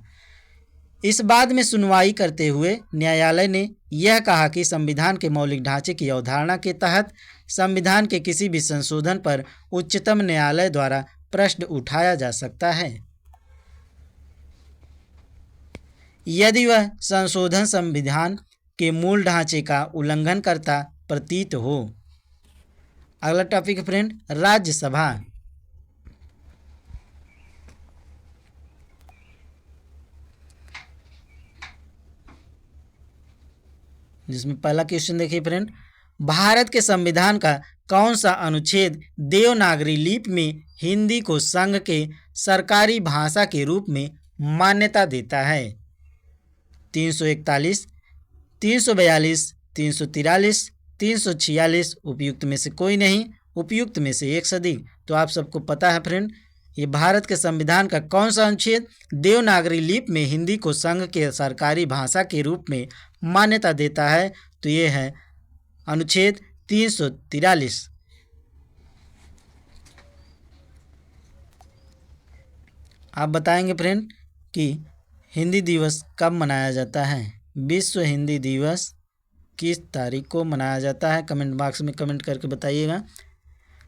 इस बाद में सुनवाई करते हुए न्यायालय ने यह कहा कि संविधान के मौलिक ढांचे की अवधारणा के तहत संविधान के किसी भी संशोधन पर उच्चतम न्यायालय द्वारा प्रश्न उठाया जा सकता है, यदि वह संशोधन संविधान के मूल ढांचे का उल्लंघन करता प्रतीत हो। अगला टॉपिक है फ्रेंड, राज्यसभा। जिसमें पहला क्वेश्चन देखिए फ्रेंड, भारत के संविधान का कौन सा अनुच्छेद देवनागरी लिपि में हिंदी को संघ के सरकारी भाषा के रूप में मान्यता देता है? 341, 342, 343, 346, उपयुक्त में से कोई नहीं, उपयुक्त में से एक से अधिक। तो आप सबको पता है फ्रेंड, ये भारत के संविधान का कौन सा अनुच्छेद देवनागरी लिपि में हिंदी को संघ के सरकारी भाषा के रूप में मान्यता देता है? तो ये है अनुच्छेद 343। आप बताएंगे फ्रेंड कि हिंदी दिवस कब मनाया जाता है? विश्व हिंदी दिवस किस तारीख को मनाया जाता है? कमेंट बॉक्स में कमेंट करके बताइएगा।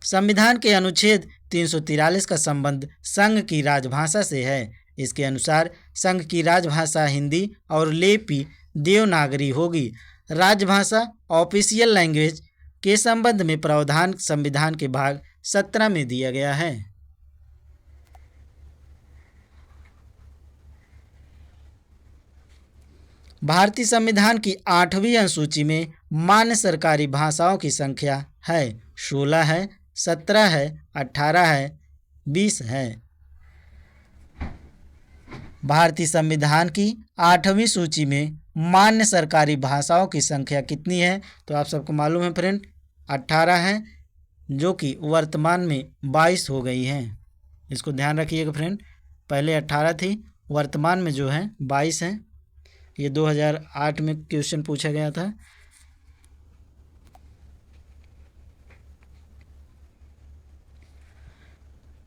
संविधान के अनुच्छेद 343 का संबंध संघ की राजभाषा से है। इसके अनुसार संघ की राजभाषा हिंदी और लिपि देवनागरी होगी। राजभाषा ऑफिशियल लैंग्वेज के संबंध में प्रावधान संविधान के भाग 17 में दिया गया है। भारतीय संविधान की 8वीं अनुसूची में मान्य सरकारी भाषाओं की संख्या है 16 है, 17 है, 18 है, 20 है। भारतीय संविधान की 8वीं सूची में मान्य सरकारी भाषाओं की संख्या कितनी है? तो आप सबको मालूम है फ्रेंड 18 है, जो कि वर्तमान में 22 हो गई हैं। इसको ध्यान रखिएगा फ्रेंड, पहले 18 थी, वर्तमान में जो है 22 है। ये 2008 में क्वेश्चन पूछा गया था।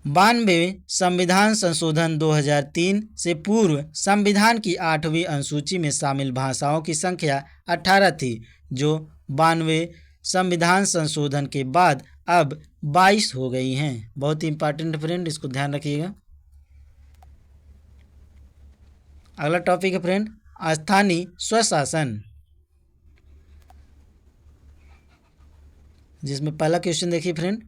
बानवे संविधान संशोधन 2003 से पूर्व संविधान की 8वीं अनुसूची में शामिल भाषाओं की संख्या 18 थी, जो 92 संविधान संशोधन के बाद अब 22 हो गई हैं। बहुत ही इंपॉर्टेंट फ्रेंड, इसको ध्यान रखिएगा। अगला टॉपिक है फ्रेंड स्थानीय स्वशासन, जिसमें पहला क्वेश्चन देखिए फ्रेंड,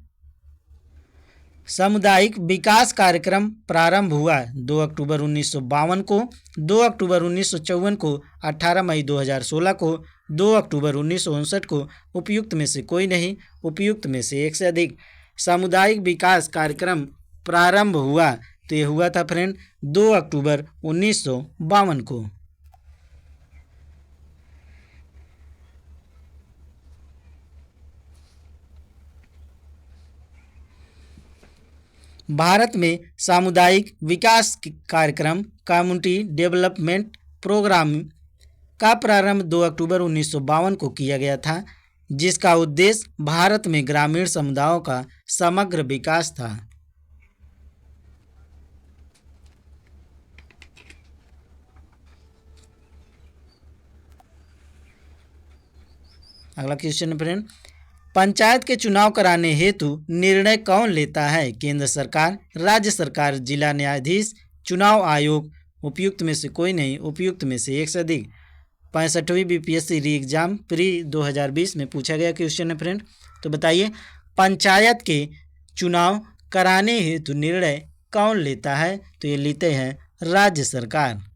सामुदायिक विकास कार्यक्रम प्रारंभ हुआ 2 अक्टूबर 1952 को, 2 अक्टूबर 1954 को, 18 मई 2016 को, 2 अक्टूबर 1959 को। उपयुक्त में से कोई नहीं, उपयुक्त में से एक से अधिक। सामुदायिक विकास कार्यक्रम प्रारंभ हुआ तो ये हुआ था फ्रेंड 2 अक्टूबर 1952 को। भारत में सामुदायिक विकास कार्यक्रम कम्युनिटी डेवलपमेंट प्रोग्राम का प्रारंभ 2 अक्टूबर 1952 को किया गया था, जिसका उद्देश्य भारत में ग्रामीण समुदायों का समग्र विकास था। अगला क्वेश्चन फ्रेंड, पंचायत के चुनाव कराने हेतु निर्णय कौन लेता है? केंद्र सरकार, राज्य सरकार, जिला न्यायाधीश, चुनाव आयोग। उपयुक्त में से कोई नहीं, उपयुक्त में से एक से अधिक। 65वीं बीपीएससी री एग्जाम प्री 2020 में पूछा गया क्वेश्चन है फ्रेंड। तो बताइए पंचायत के चुनाव कराने हेतु निर्णय कौन लेता है? तो ये लेते हैं राज्य सरकार।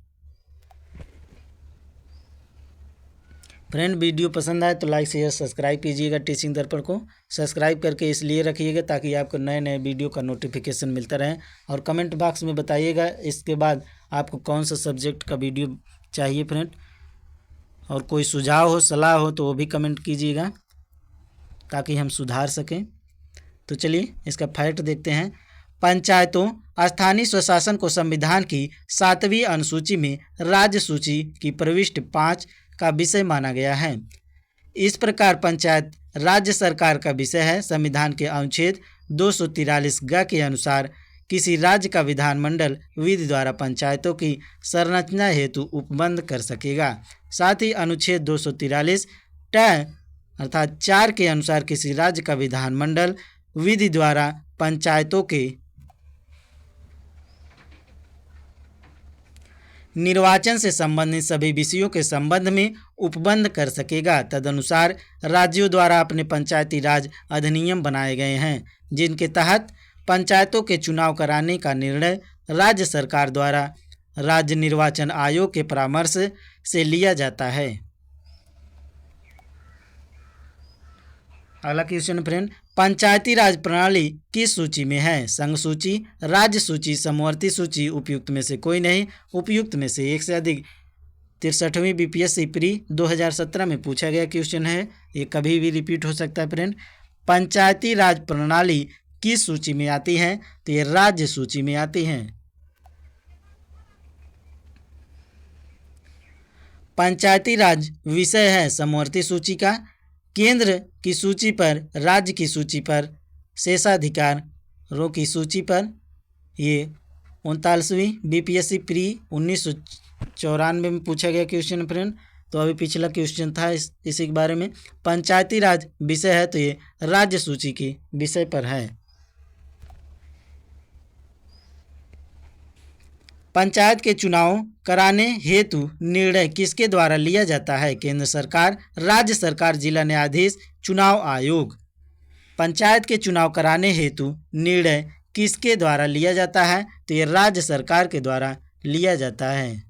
फ्रेंड वीडियो पसंद आए तो लाइक शेयर सब्सक्राइब कीजिएगा। टीचिंग दर्पण को सब्सक्राइब करके इसलिए रखिएगा ताकि आपको नए नए वीडियो का नोटिफिकेशन मिलता रहे। और कमेंट बॉक्स में बताइएगा इसके बाद आपको कौन सा सब्जेक्ट का वीडियो चाहिए फ्रेंड, और कोई सुझाव हो सलाह हो तो वो भी कमेंट कीजिएगा ताकि हम सुधार सकें। तो चलिए इसका फैक्ट देखते हैं। पंचायतों स्थानीय स्वशासन को संविधान की 7वीं अनुसूची में राज्य सूची की प्रविष्टि 5 का विषय माना गया है। इस प्रकार पंचायत राज्य सरकार का विषय है। संविधान के अनुच्छेद 243 ग के अनुसार किसी राज्य का विधानमंडल विधि द्वारा पंचायतों की संरचना हेतु उपबंध कर सकेगा। साथ ही अनुच्छेद 243 ट अर्थात 4 के अनुसार किसी राज्य का विधानमंडल विधि द्वारा पंचायतों के निर्वाचन से संबंधित सभी विषयों के संबंध में उपबंध कर सकेगा। तदनुसार राज्यों द्वारा अपने पंचायती राज अधिनियम बनाए गए हैं, जिनके तहत पंचायतों के चुनाव कराने का निर्णय राज्य सरकार द्वारा राज्य निर्वाचन आयोग के परामर्श से लिया जाता है। अगला क्वेश्चन फ्रेंड, पंचायती राज प्रणाली किस सूची में है? संघ सूची, राज्य सूची, समवर्ती सूची। उपयुक्त में से कोई नहीं, उपयुक्त में से एक से अधिक। 63वीं बीपीएससी प्री 2017 में पूछा गया क्वेश्चन है, ये कभी भी रिपीट हो सकता है फ्रेंड। पंचायती राज प्रणाली किस सूची में आती हैं? तो ये राज्य सूची में आती हैं। पंचायती राज विषय है समवर्ती सूची का। केंद्र की सूची पर, राज्य की सूची पर, शेषाधिकारों की सूची पर। ये 39वीं बीपीएससी प्री 1994 में पूछा गया क्वेश्चन फ्रेंड। तो अभी पिछला क्वेश्चन था इसी के बारे में। पंचायती राज विषय है तो ये राज्य सूची की विषय पर है। पंचायत के चुनाव कराने हेतु निर्णय किसके द्वारा लिया जाता है? केंद्र सरकार, राज्य सरकार, जिला न्यायाधीश, चुनाव आयोग। पंचायत के चुनाव कराने हेतु निर्णय किसके द्वारा लिया जाता है? तो ये राज्य सरकार के द्वारा लिया जाता है।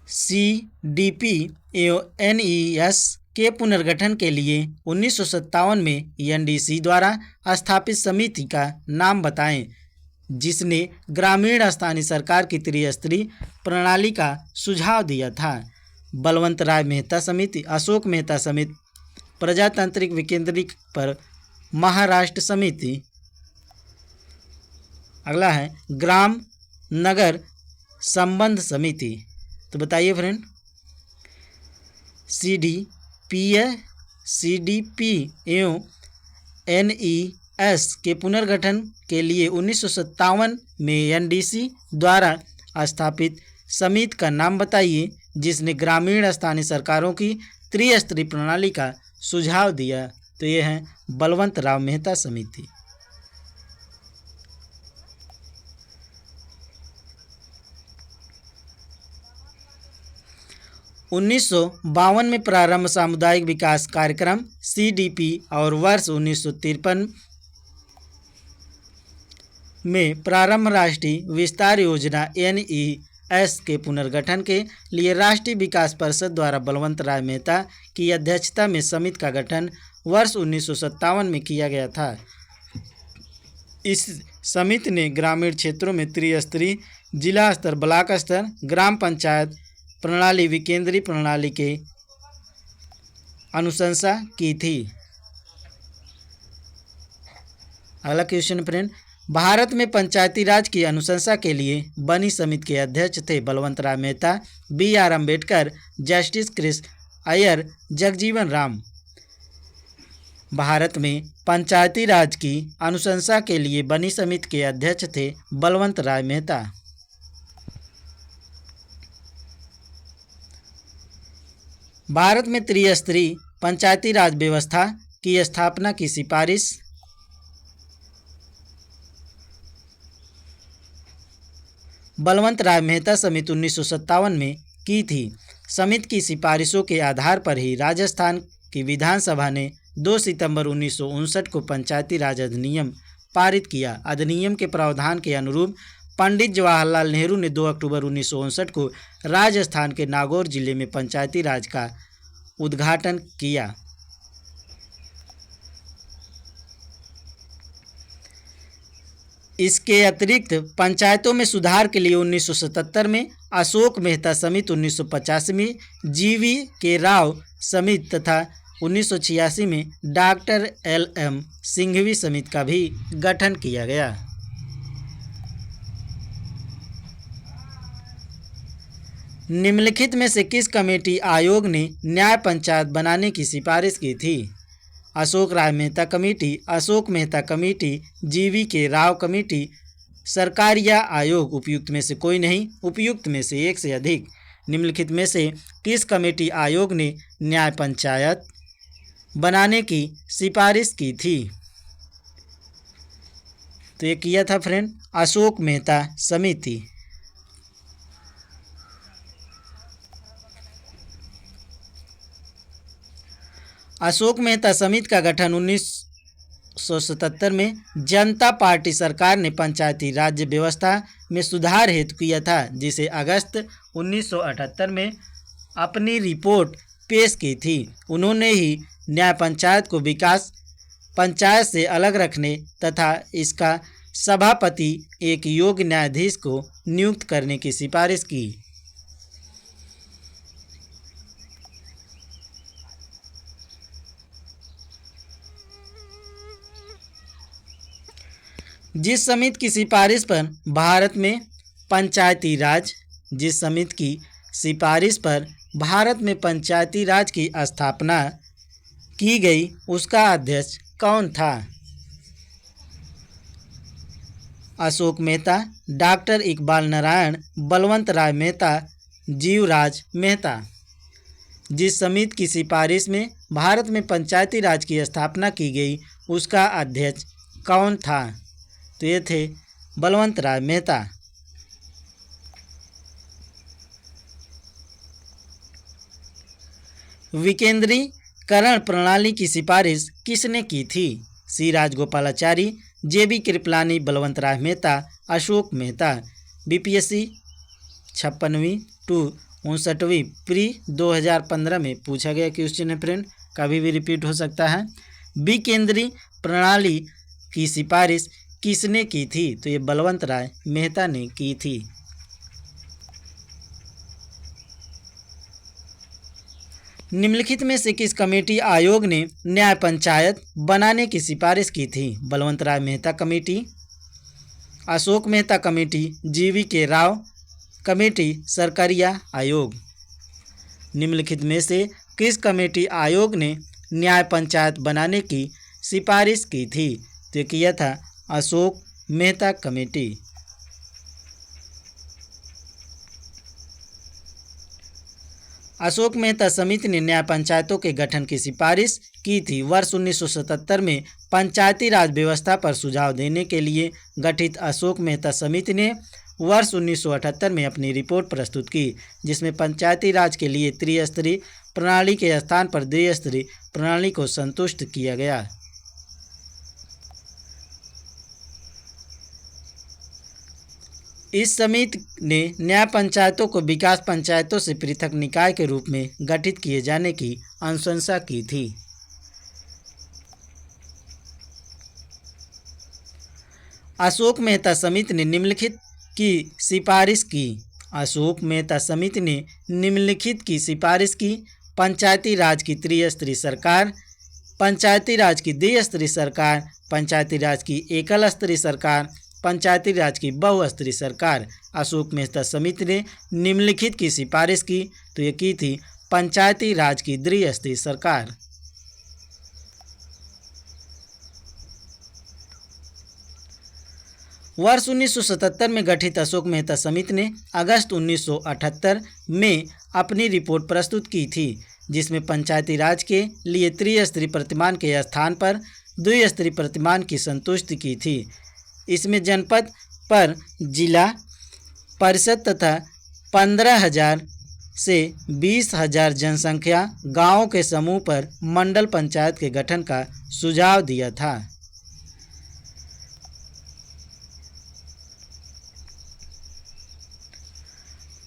CDP एवं NES के पुनर्गठन के लिए 1957 में NDC द्वारा स्थापित समिति का नाम बताएं, जिसने ग्रामीण स्थानीय सरकार की त्रिस्तरीय प्रणाली का सुझाव दिया था। बलवंत राय मेहता समिति, अशोक मेहता समिति, प्रजातांत्रिक विकेंद्रीकरण पर महाराष्ट्र समिति। अगला है ग्राम नगर संबंध समिति। तो बताइए फ्रेंड, CDP एवं NES के पुनर्गठन के लिए 1957 में NDC द्वारा स्थापित समिति का नाम बताइए, जिसने ग्रामीण स्थानीय सरकारों की त्रिस्तरीय प्रणाली का सुझाव दिया। तो ये है बलवंत राव मेहता समिति। 1952 में प्रारंभ सामुदायिक विकास कार्यक्रम CDP और वर्ष 1953 में प्रारंभ राष्ट्रीय विस्तार योजना NES के पुनर्गठन के लिए राष्ट्रीय विकास परिषद द्वारा बलवंत राय मेहता की अध्यक्षता में समिति का गठन वर्ष 1957 में किया गया था। इस समिति ने ग्रामीण क्षेत्रों में त्रिस्तरीय, जिला स्तर, ब्लॉक स्तर, ग्राम पंचायत प्रणाली, विकेंद्रीय प्रणाली के अनुशंसा की थी। अगला क्वेश्चन फ्रेंड, भारत में पंचायती राज की अनुशंसा के लिए बनी समिति के अध्यक्ष थे बलवंत राय मेहता, BR अम्बेडकर, जस्टिस क्रिस अय्यर, जगजीवन राम। भारत में पंचायती राज की अनुशंसा के लिए बनी समिति के अध्यक्ष थे बलवंत राय मेहता। भारत में त्रिस्तरीय पंचायती राज व्यवस्था की स्थापना की सिफारिश बलवंत राय मेहता समिति 1957 में की थी। समिति की सिफारिशों के आधार पर ही राजस्थान की विधानसभा ने 2 सितंबर 1959 को पंचायती राज अधिनियम पारित किया। अधिनियम के प्रावधान के अनुरूप पंडित जवाहरलाल नेहरू ने 2 अक्टूबर 1959 को राजस्थान के नागौर जिले में पंचायती राज का उद्घाटन किया। इसके अतिरिक्त पंचायतों में सुधार के लिए 1977 में अशोक मेहता समिति, 1985 में GV राव समिति तथा 1986 में डॉक्टर LM सिंघवी समिति का भी गठन किया गया। निम्नलिखित में से किस कमेटी आयोग ने न्याय पंचायत बनाने की सिफारिश की थी? Ashok Rai Mehta committee, Ashok Mehta committee, GV Rao committee, Sarkaria आयोग। उपयुक्त में से कोई नहीं, उपयुक्त में से एक से अधिक। निम्नलिखित में से किस कमेटी आयोग ने न्याय पंचायत बनाने की सिफारिश की थी? तो ये किया था फ्रेंड अशोक मेहता समिति। अशोक मेहता समिति का गठन 1977 में जनता पार्टी सरकार ने पंचायती राज्य व्यवस्था में सुधार हेतु किया था, जिसे अगस्त 1978 में अपनी रिपोर्ट पेश की थी। उन्होंने ही न्याय पंचायत को विकास पंचायत से अलग रखने तथा इसका सभापति एक योग्य न्यायाधीश को नियुक्त करने की सिफारिश की। जिस समिति की सिफारिश पर भारत में पंचायती राज जिस समिति की सिफारिश पर भारत में पंचायती राज की स्थापना की गई उसका अध्यक्ष कौन था? अशोक मेहता, डॉक्टर इकबाल नारायण, बलवंत राय मेहता, जीवराज मेहता। जिस समिति की सिफारिश में भारत में पंचायती राज की स्थापना की गई उसका अध्यक्ष कौन था? तो ये थे बलवंत राय मेहता। विकेंद्रीकरण प्रणाली की सिफारिश किसने की थी? C Rajagopalachari, JB Kripalani, Balwant Rai Mehta, Ashok Mehta. BPSC 56वीं टू 59वीं प्री 2015 में पूछा गया क्वेश्चन है फ्रेंड, कभी भी रिपीट हो सकता है। विकेंद्रीय प्रणाली की सिफारिश किसने की थी? तो ये बलवंत राय मेहता ने की थी। निम्नलिखित में से किस कमेटी आयोग ने न्याय पंचायत बनाने की सिफारिश की थी? बलवंत राय मेहता कमेटी, अशोक मेहता कमेटी, जीवी के राव कमेटी, सरकारिया आयोग। निम्नलिखित में से किस कमेटी आयोग ने न्याय पंचायत बनाने की सिफारिश की थी? तो किया था अशोक मेहता कमेटी। अशोक मेहता समिति ने न्याय पंचायतों के गठन की सिफारिश की थी। वर्ष 1977 में पंचायती राज व्यवस्था पर सुझाव देने के लिए गठित अशोक मेहता समिति ने वर्ष 1978 में अपनी रिपोर्ट प्रस्तुत की, जिसमें पंचायती राज के लिए त्रिस्तरीय प्रणाली के स्थान पर द्विस्तरीय प्रणाली को संतुष्ट किया गया। इस समिति ने न्याय पंचायतों को विकास पंचायतों से पृथक निकाय के रूप में गठित किए जाने की अनुशंसा की थी। अशोक मेहता समिति ने निम्नलिखित की सिफारिश की। अशोक मेहता समिति ने निम्नलिखित की सिफारिश की। पंचायती राज की त्रिस्तरीय सरकार, पंचायती राज की द्विस्तरीय सरकार, पंचायती राज की एकल स्तरीय सरकार, पंचायती राज की बहुस्तरीय सरकार। अशोक मेहता समिति ने निम्नलिखित की सिफारिश की, तो ये की थी पंचायती राज की द्विस्तरीय सरकार। वर्ष 1977 में गठित अशोक मेहता समिति ने अगस्त 1978 में अपनी रिपोर्ट प्रस्तुत की थी, जिसमें पंचायती राज के लिए त्रिस्तरीय प्रतिमान के स्थान पर द्विस्तरीय प्रतिमान की संतुष्टि की थी। इसमें जनपद पर जिला परिषद तथा 15,000 से 20,000 जनसंख्या गांवों के समूह पर मंडल पंचायत के गठन का सुझाव दिया था।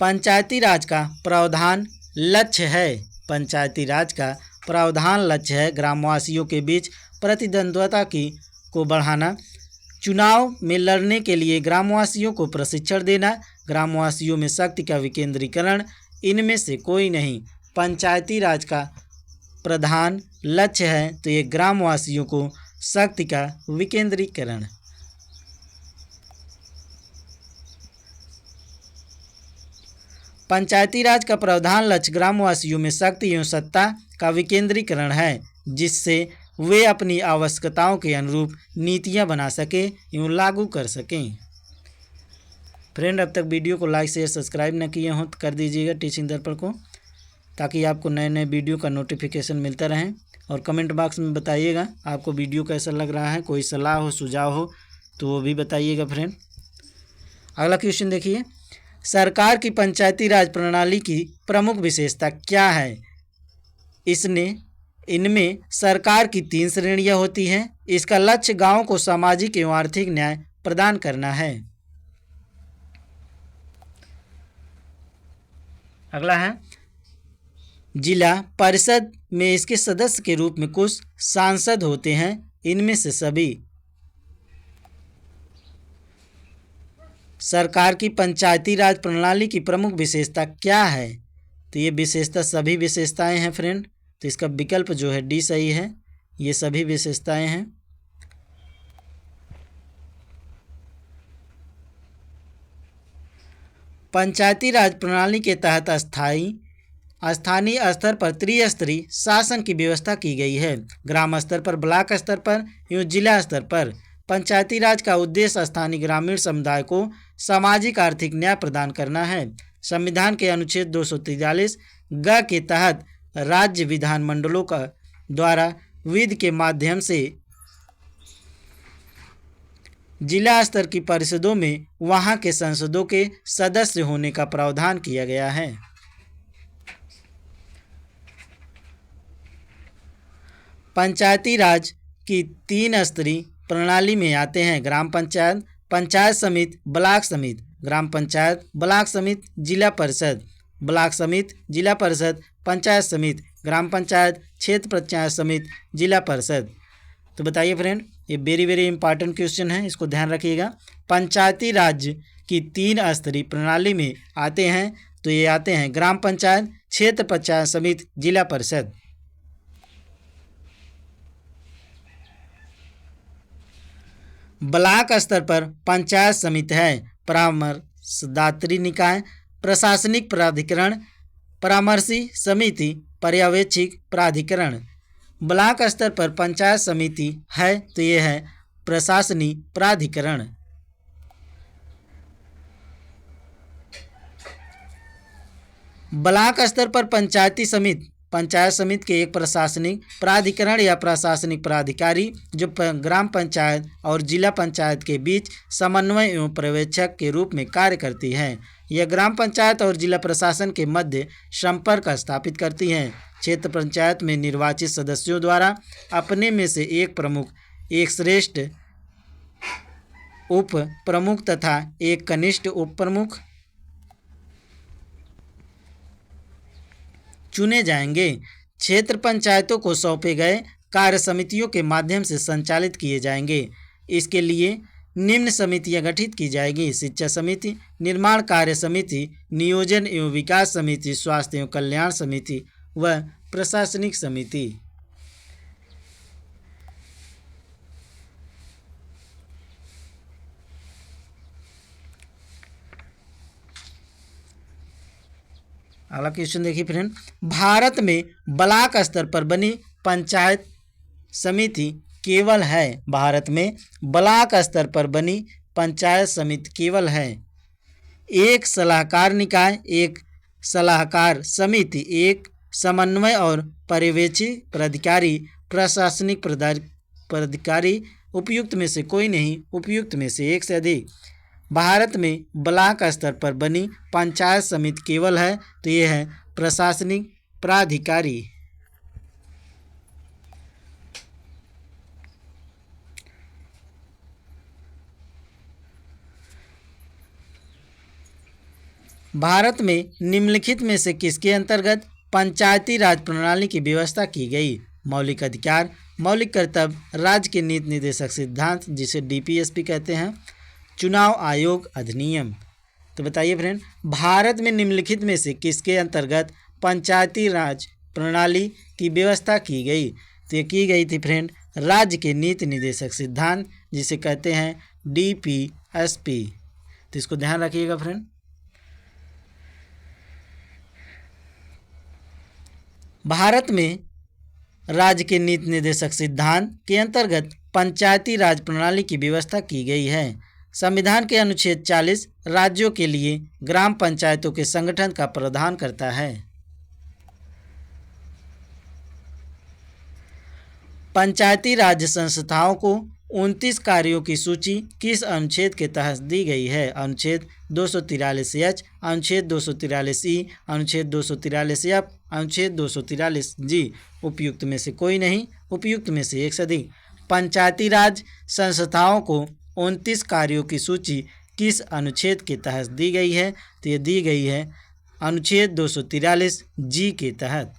पंचायती राज का प्रावधान लक्ष्य है। पंचायती राज का प्रावधान लक्ष्य है ग्रामवासियों के बीच प्रतिद्वंद्विता को बढ़ाना, चुनाव में लड़ने के लिए ग्रामवासियों को प्रशिक्षण देना, ग्रामवासियों में शक्ति का विकेंद्रीकरण, इनमें से कोई नहीं। पंचायती राज का प्रधान लक्ष्य है तो ये ग्रामवासियों को शक्ति का विकेंद्रीकरण। पंचायती राज का प्रधान लक्ष्य ग्रामवासियों में शक्ति एवं सत्ता का विकेंद्रीकरण है, जिससे वे अपनी आवश्यकताओं के अनुरूप नीतियां बना सकें एवं लागू कर सकें। फ्रेंड, अब तक वीडियो को लाइक शेयर सब्सक्राइब न किए हों तो कर दीजिएगा टीचिंग दर्पण को, ताकि आपको नए नए वीडियो का नोटिफिकेशन मिलता रहे। और कमेंट बॉक्स में बताइएगा आपको वीडियो कैसा लग रहा है, कोई सलाह हो सुझाव हो तो वो भी बताइएगा। फ्रेंड, अगला क्वेश्चन देखिए, सरकार की पंचायती राज प्रणाली की प्रमुख विशेषता क्या है? इनमें सरकार की 3 श्रेणियां होती हैं। इसका लक्ष्य गांवों को सामाजिक एवं आर्थिक न्याय प्रदान करना है। अगला है, जिला परिषद में इसके सदस्य के रूप में कुछ सांसद होते हैं। इनमें से सभी सरकार की पंचायती राज प्रणाली की प्रमुख विशेषता क्या है? तो ये विशेषता सभी विशेषताएं हैं फ्रेंड। तो इसका विकल्प जो है डी सही है, ये सभी विशेषताएं हैं। पंचायती राज प्रणाली के तहत स्थानीय स्तर पर त्रिस्तरीय शासन की व्यवस्था की गई है। ग्राम स्तर पर, ब्लॉक स्तर पर एवं जिला स्तर पर। पंचायती राज का उद्देश्य स्थानीय ग्रामीण समुदाय को सामाजिक आर्थिक न्याय प्रदान करना है। संविधान के अनुच्छेद 243 ग के तहत राज्य विधानमंडलों का द्वारा विधि के माध्यम से जिला स्तर की परिषदों में वहां के संसदों के सदस्य होने का प्रावधान किया गया है। पंचायती राज की 3 स्तरीय प्रणाली में आते हैं ग्राम पंचायत, पंचायत समिति, ब्लॉक समिति। ग्राम पंचायत, ब्लॉक समिति, जिला परिषद। ब्लॉक समिति, जिला परिषद, पंचायत समिति, ग्राम पंचायत, क्षेत्र पंचायत समिति, जिला परिषद। तो बताइए फ्रेंड, ये वेरी वेरी इंपॉर्टेंट क्वेश्चन है, इसको ध्यान रखिएगा। पंचायती राज की 3 स्तरीय प्रणाली में आते हैं, तो ये आते हैं ग्राम पंचायत, क्षेत्र पंचायत समिति, जिला परिषद। ब्लॉक स्तर पर पंचायत समिति है परामर्शदात्री निकाय, प्रशासनिक प्राधिकरण, परामर्शी समिति, पर्यवेक्षिक प्राधिकरण। ब्लॉक स्तर पर पंचायत समिति है, तो ये है प्रशासनिक प्राधिकरण। ब्लॉक स्तर पर पंचायत समिति के एक प्रशासनिक प्राधिकरण या प्रशासनिक प्राधिकारी जो ग्राम पंचायत और जिला पंचायत के बीच समन्वय एवं पर्यवेक्षक के रूप में कार्य करती है। यह ग्राम पंचायत और जिला प्रशासन के मध्य संपर्क स्थापित करती हैं। क्षेत्र पंचायत में निर्वाचित सदस्यों द्वारा अपने में से एक प्रमुख, एक श्रेष्ठ उप प्रमुख तथा एक कनिष्ठ उप प्रमुख चुने जाएंगे। क्षेत्र पंचायतों को सौंपे गए कार्य समितियों के माध्यम से संचालित किए जाएंगे। इसके लिए निम्न समितियां गठित की जाएगी: शिक्षा समिति, निर्माण कार्य समिति, नियोजन एवं विकास समिति, स्वास्थ्य एवं कल्याण समिति व प्रशासनिक समिति। अगला क्वेश्चन देखिए फ्रेंड, भारत में ब्लॉक स्तर पर बनी पंचायत समिति केवल है। भारत में ब्लॉक स्तर पर बनी पंचायत समिति केवल है। एक सलाहकार निकाय, एक सलाहकार समिति, एक समन्वय और पर्यवेक्षी प्राधिकारी, प्रशासनिक प्राधिकारी। उपयुक्त में से कोई नहीं, उपयुक्त में से एक से अधिक। भारत में ब्लॉक स्तर पर बनी पंचायत समिति केवल है, तो ये है प्रशासनिक प्राधिकारी। भारत में निम्नलिखित में से किसके अंतर्गत पंचायती राज प्रणाली की व्यवस्था की गई? मौलिक अधिकार, मौलिक कर्तव्य, राज्य के नीति निर्देशक सिद्धांत जिसे डीपीएसपी कहते हैं, चुनाव आयोग अधिनियम। तो बताइए फ्रेंड, भारत में निम्नलिखित में से किसके अंतर्गत पंचायती राज प्रणाली की व्यवस्था की गई? तो ये की गई थी फ्रेंड राज्य के नीति निर्देशक सिद्धांत जिसे कहते हैं डीपीएसपी। तो इसको ध्यान रखिएगा फ्रेंड। भारत में राज्य के नीति निर्देशक सिद्धांत के अंतर्गत पंचायती राज प्रणाली की व्यवस्था की गई है। संविधान के अनुच्छेद 40 राज्यों के लिए ग्राम पंचायतों के संगठन का प्रावधान करता है। पंचायती राज संस्थाओं को 29 कार्यों की सूची किस अनुच्छेद के तहत दी गई है? अनुच्छेद 243H, अनुच्छेद 243E, अनुच्छेद 243F, अनुच्छेद 243G। उपयुक्त में से कोई नहीं, उपयुक्त में से एक से अधिक। पंचायती राज संस्थाओं को 29 कार्यों की सूची किस अनुच्छेद के तहत दी गई है? तो ये दी गई है अनुच्छेद 243G के तहत।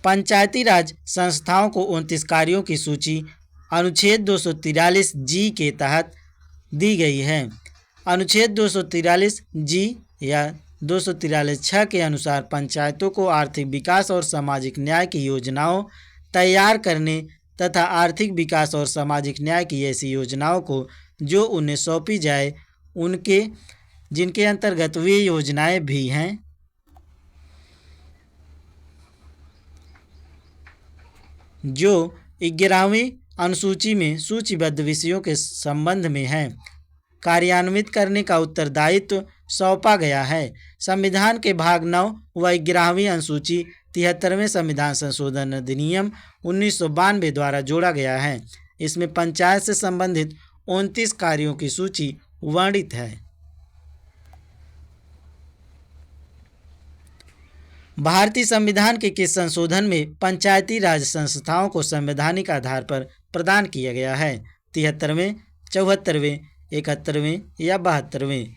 पंचायती राज संस्थाओं को 29 कार्यों की सूची अनुच्छेद 243 जी के तहत दी गई है। अनुच्छेद 243 जी या 243 छः के अनुसार पंचायतों को आर्थिक विकास और सामाजिक न्याय की योजनाओं तैयार करने तथा आर्थिक विकास और सामाजिक न्याय की ऐसी योजनाओं को जो उन्हें सौंपी जाए उनके जिनके अंतर्गत वे योजनाएं भी हैं जो 11वीं अनुसूची में सूचीबद्ध विषयों के संबंध में हैं, कार्यान्वित करने का उत्तरदायित्व सौंपा गया है। संविधान के भाग 9 व 11वीं अनुसूची 73वें संविधान संशोधन अधिनियम 1992 द्वारा जोड़ा गया है। इसमें पंचायत से संबंधित 29 कार्यों की सूची वर्णित है। भारतीय संविधान के किस संशोधन में पंचायती राज संस्थाओं को संवैधानिक आधार पर प्रदान किया गया है? 73वें, 74वें, 71वें या 72वें?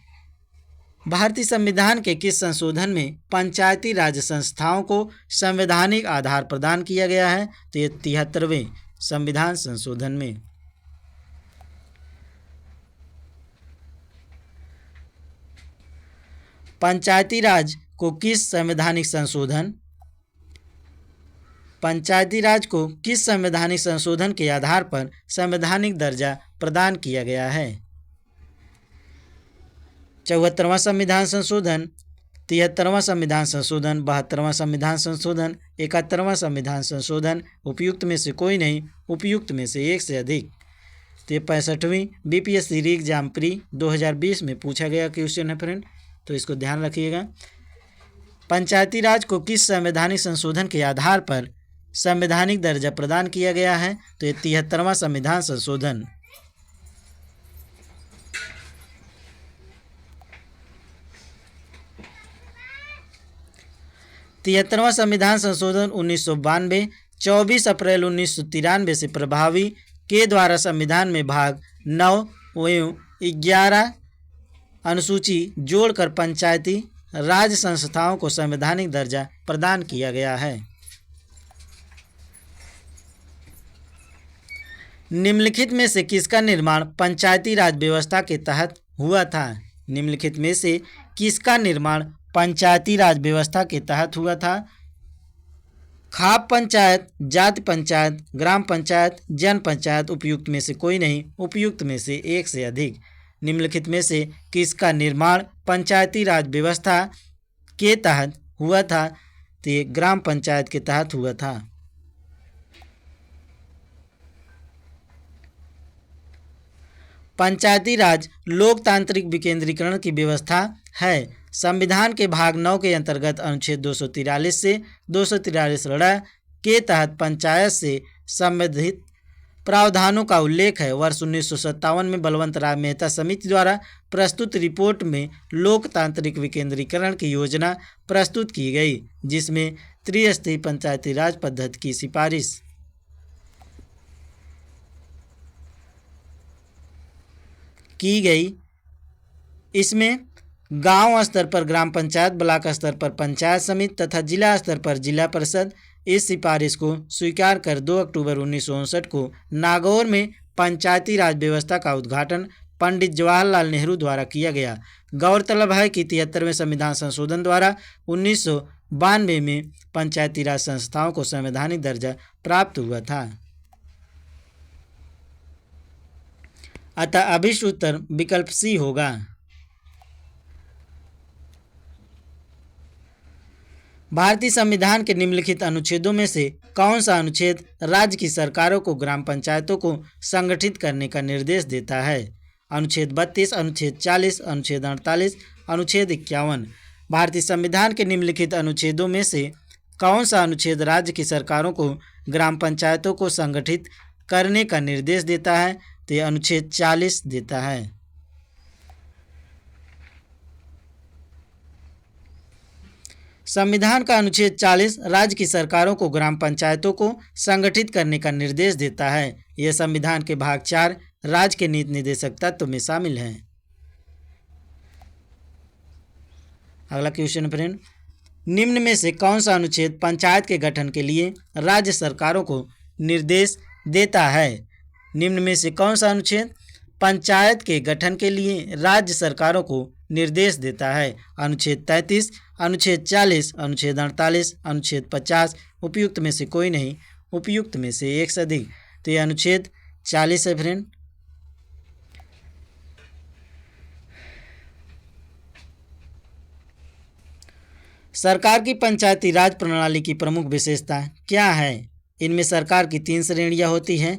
भारतीय संविधान के किस संशोधन में पंचायती राज संस्थाओं को संवैधानिक आधार प्रदान किया गया है? तो ये 73वें संविधान संशोधन में। पंचायती राज को किस संवैधानिक संशोधन पंचायती राज को किस संवैधानिक संशोधन के आधार पर संवैधानिक दर्जा प्रदान किया गया है? 74वां संविधान संशोधन, 73वां संविधान संशोधन, 72वां संविधान संशोधन, 71वां संविधान संशोधन, उपयुक्त में से कोई नहीं, उपयुक्त में से एक से अधिक। तो ये 65वीं बीपीएससी री एग्जाम प्री 2020 में पूछा गया क्वेश्चन है फ्रेंड, तो इसको ध्यान रखिएगा। पंचायती राज को किस संवैधानिक संशोधन के आधार पर संवैधानिक दर्जा प्रदान किया गया है? तो ये 73वां संविधान संशोधन। तिहत्तरवां संविधान संशोधन 1992 24 अप्रैल 1993 से प्रभावी के द्वारा संविधान में भाग 9 एवं 11 अनुसूची जोड़कर पंचायती राज संस्थाओं को संवैधानिक दर्जा प्रदान किया गया है। निम्नलिखित में से किसका निर्माण पंचायती राज व्यवस्था के तहत हुआ था? निम्नलिखित में से किसका निर्माण पंचायती राज व्यवस्था के तहत हुआ था? खाप पंचायत, जाति पंचायत, ग्राम पंचायत, जन पंचायत। उपयुक्त में से कोई नहीं, उपयुक्त में से एक से अधिक। निम्नलिखित में से किसका निर्माण पंचायती राज व्यवस्था के तहत हुआ था? तो ये ग्राम पंचायत के तहत हुआ था। पंचायती राज लोकतांत्रिक विकेंद्रीकरण की व्यवस्था है। संविधान के भाग 9 के अंतर्गत अनुच्छेद 243 से 243 के तहत पंचायत से संबंधित प्रावधानों का उल्लेख है। वर्ष 1957 में बलवंत राय मेहता समिति द्वारा प्रस्तुत रिपोर्ट में लोकतांत्रिक विकेंद्रीकरण की योजना प्रस्तुत की गई, जिसमें त्रिस्तरीय पंचायती राज पद्धति की सिफारिश की गई। इसमें गांव स्तर पर ग्राम पंचायत, ब्लॉक स्तर पर पंचायत समिति तथा जिला स्तर पर जिला परिषद इस सिफारिश को स्वीकार कर 2 अक्टूबर 1959 को नागौर में पंचायती राज व्यवस्था का उद्घाटन पंडित जवाहरलाल नेहरू द्वारा किया गया। गौरतलब है कि 73वें संविधान संशोधन द्वारा 1992 में पंचायती राज संस्थाओं को संवैधानिक दर्जा प्राप्त हुआ था। अतः अभिष्ट उत्तर विकल्प सी होगा। भारतीय संविधान के निम्नलिखित अनुच्छेदों में से कौन सा अनुच्छेद राज्य की सरकारों को ग्राम पंचायतों को संगठित करने का निर्देश देता है? अनुच्छेद 32, अनुच्छेद 40, अनुच्छेद 48, अनुच्छेद 51। भारतीय संविधान के निम्नलिखित अनुच्छेदों में से कौन सा अनुच्छेद राज्य की सरकारों को ग्राम पंचायतों को संगठित करने का निर्देश देता है? तो यह अनुच्छेद 40 देता है। संविधान का अनुच्छेद 40 राज्य की सरकारों को ग्राम पंचायतों को संगठित करने का निर्देश देता है। यह संविधान के भाग 4 राज्य के नीति निर्देशक तत्व में शामिल है। अगला क्वेश्चन फ्रेंड, निम्न में से कौन सा अनुच्छेद पंचायत के गठन के लिए राज्य सरकारों को निर्देश देता है? निम्न में से कौन सा अनुच्छेद पंचायत के गठन के लिए राज्य सरकारों को निर्देश देता है? अनुच्छेद 33, अनुच्छेद 40, अनुच्छेद 48, अनुच्छेद 50, उपयुक्त में से कोई नहीं, उपयुक्त में से एक से अधिक। तो यह अनुच्छेद 40 है फ्रेंड। सरकार की पंचायती राज प्रणाली की प्रमुख विशेषता क्या है? इनमें सरकार की 3 श्रेणियां होती हैं।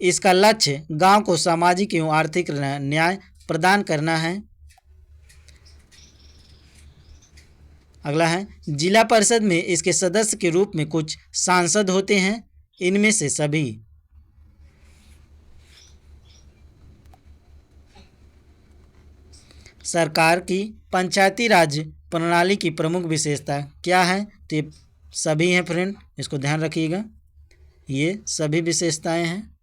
इसका लक्ष्य गांव को सामाजिक एवं आर्थिक न्याय प्रदान करना है। अगला है जिला परिषद में इसके सदस्य के रूप में कुछ सांसद होते हैं। इनमें से सभी सरकार की पंचायती राज प्रणाली की प्रमुख विशेषता क्या है? तो ये सभी हैं फ्रेंड, इसको ध्यान रखिएगा, ये सभी विशेषताएं हैं।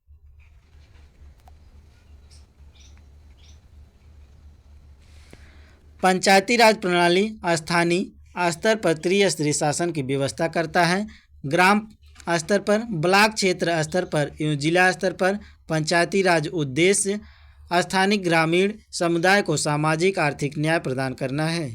पंचायती राज प्रणाली स्थानीय स्तर पर त्रिस्तरीय शासन की व्यवस्था करता है। ग्राम स्तर पर, ब्लॉक क्षेत्र स्तर पर एवं जिला स्तर पर पंचायती राज उद्देश्य स्थानीय ग्रामीण समुदाय को सामाजिक आर्थिक न्याय प्रदान करना है।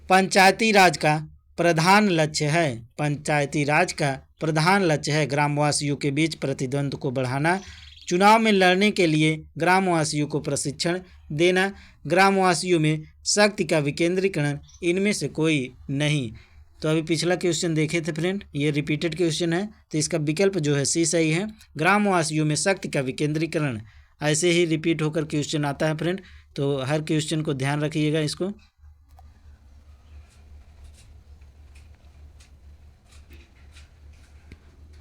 पंचायती राज का प्रधान लक्ष्य है, पंचायती राज का प्रधान लक्ष्य है ग्रामवासियों के बीच प्रतिद्वंद्व को बढ़ाना, चुनाव में लड़ने के लिए ग्रामवासियों को प्रशिक्षण देना, ग्रामवासियों में शक्ति का विकेंद्रीकरण। इनमें से कोई नहीं। तो अभी पिछला क्वेश्चन देखे थे फ्रेंड, ये रिपीटेड क्वेश्चन है, तो इसका विकल्प जो है सी सही है, ग्रामवासियों में शक्ति का विकेंद्रीकरण। ऐसे ही रिपीट होकर क्वेश्चन आता है फ्रेंड, तो हर क्वेश्चन को ध्यान रखिएगा इसको।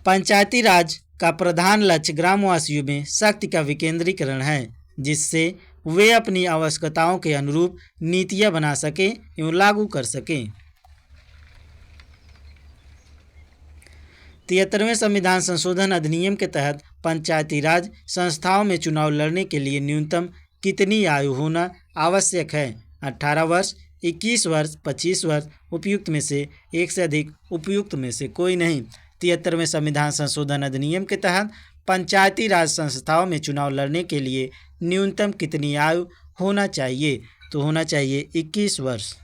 पंचायती राज का प्रधान लक्ष्य ग्रामवासियों में शक्ति का विकेंद्रीकरण है, जिससे वे अपनी आवश्यकताओं के अनुरूप नीतियां बना सकें एवं लागू कर सकें। 73वें संविधान संशोधन अधिनियम के तहत पंचायती राज संस्थाओं में चुनाव लड़ने के लिए न्यूनतम कितनी आयु होना आवश्यक है? 18 वर्ष, 21 वर्ष, 25 वर्ष, उपयुक्त में से एक से अधिक, उपयुक्त में से कोई नहीं। 73वें संविधान संशोधन अधिनियम के तहत पंचायती राज संस्थाओं में चुनाव लड़ने के लिए न्यूनतम कितनी आयु होना चाहिए? तो होना चाहिए 21 वर्ष।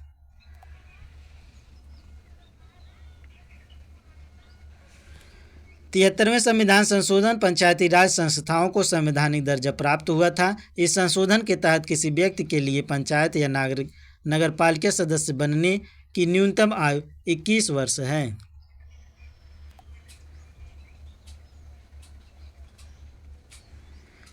73वें संविधान संशोधन पंचायती राज संस्थाओं को संवैधानिक दर्जा प्राप्त हुआ था। इस संशोधन के तहत किसी व्यक्ति के लिए पंचायत या नगरपालिका सदस्य बनने की न्यूनतम आयु 21 वर्ष है।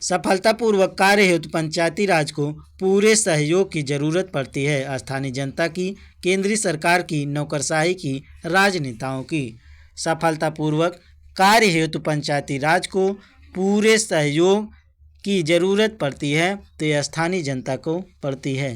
सफलतापूर्वक कार्य हेतु पंचायती राज को पूरे सहयोग की जरूरत पड़ती है, स्थानीय जनता की, केंद्रीय सरकार की, नौकरशाही की, राजनेताओं की। सफलतापूर्वक कार्य हेतु पंचायती राज को पूरे सहयोग की जरूरत पड़ती है, तो यह स्थानीय जनता को पड़ती है।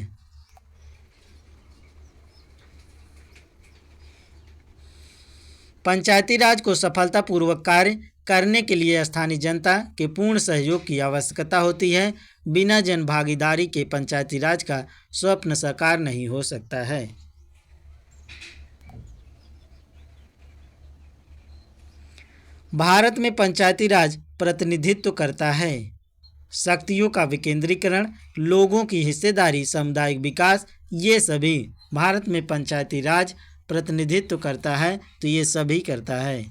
पंचायती राज को सफलतापूर्वक कार्य करने के लिए स्थानीय जनता के पूर्ण सहयोग की आवश्यकता होती है। बिना जन भागीदारी के पंचायती राज का स्वप्न साकार नहीं हो सकता है। भारत में पंचायती राज प्रतिनिधित्व करता है शक्तियों का विकेंद्रीकरण, लोगों की हिस्सेदारी, सामुदायिक विकास, ये सभी भारत में पंचायती राज प्रतिनिधित्व करता है, तो ये सभी करता है।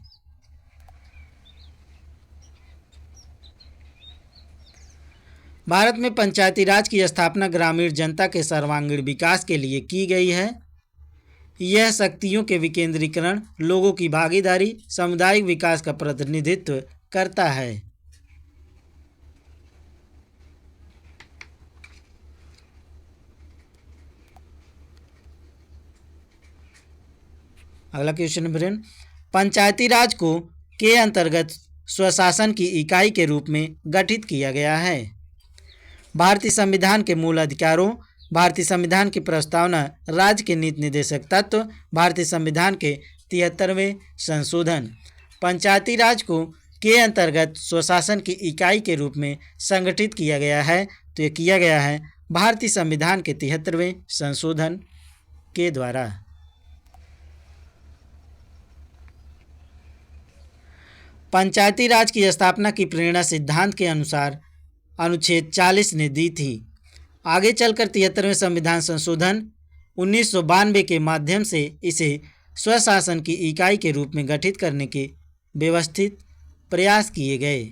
भारत में पंचायती राज की स्थापना ग्रामीण जनता के सर्वांगीण विकास के लिए की गई है। यह शक्तियों के विकेंद्रीकरण, लोगों की भागीदारी, सामुदायिक विकास का प्रतिनिधित्व करता है। अगला क्वेश्चन फ्रेंड, पंचायती राज को के अंतर्गत स्वशासन की इकाई के रूप में गठित किया गया है। भारतीय संविधान के मूल अधिकारों, भारतीय संविधान की प्रस्तावना, राज्य के नीति निर्देशक तत्व, भारतीय संविधान के 73वें संशोधन। पंचायती राज को के अंतर्गत स्वशासन की इकाई के रूप में संगठित किया गया है, तो ये किया गया है भारतीय संविधान के 73वें संशोधन के द्वारा। पंचायती राज की स्थापना की प्रेरणा सिद्धांत के अनुसार अनुच्छेद 40 ने दी थी। आगे चलकर 73वें संविधान संशोधन 1992 के माध्यम से इसे स्वशासन की इकाई के रूप में गठित करने के व्यवस्थित प्रयास किए गए।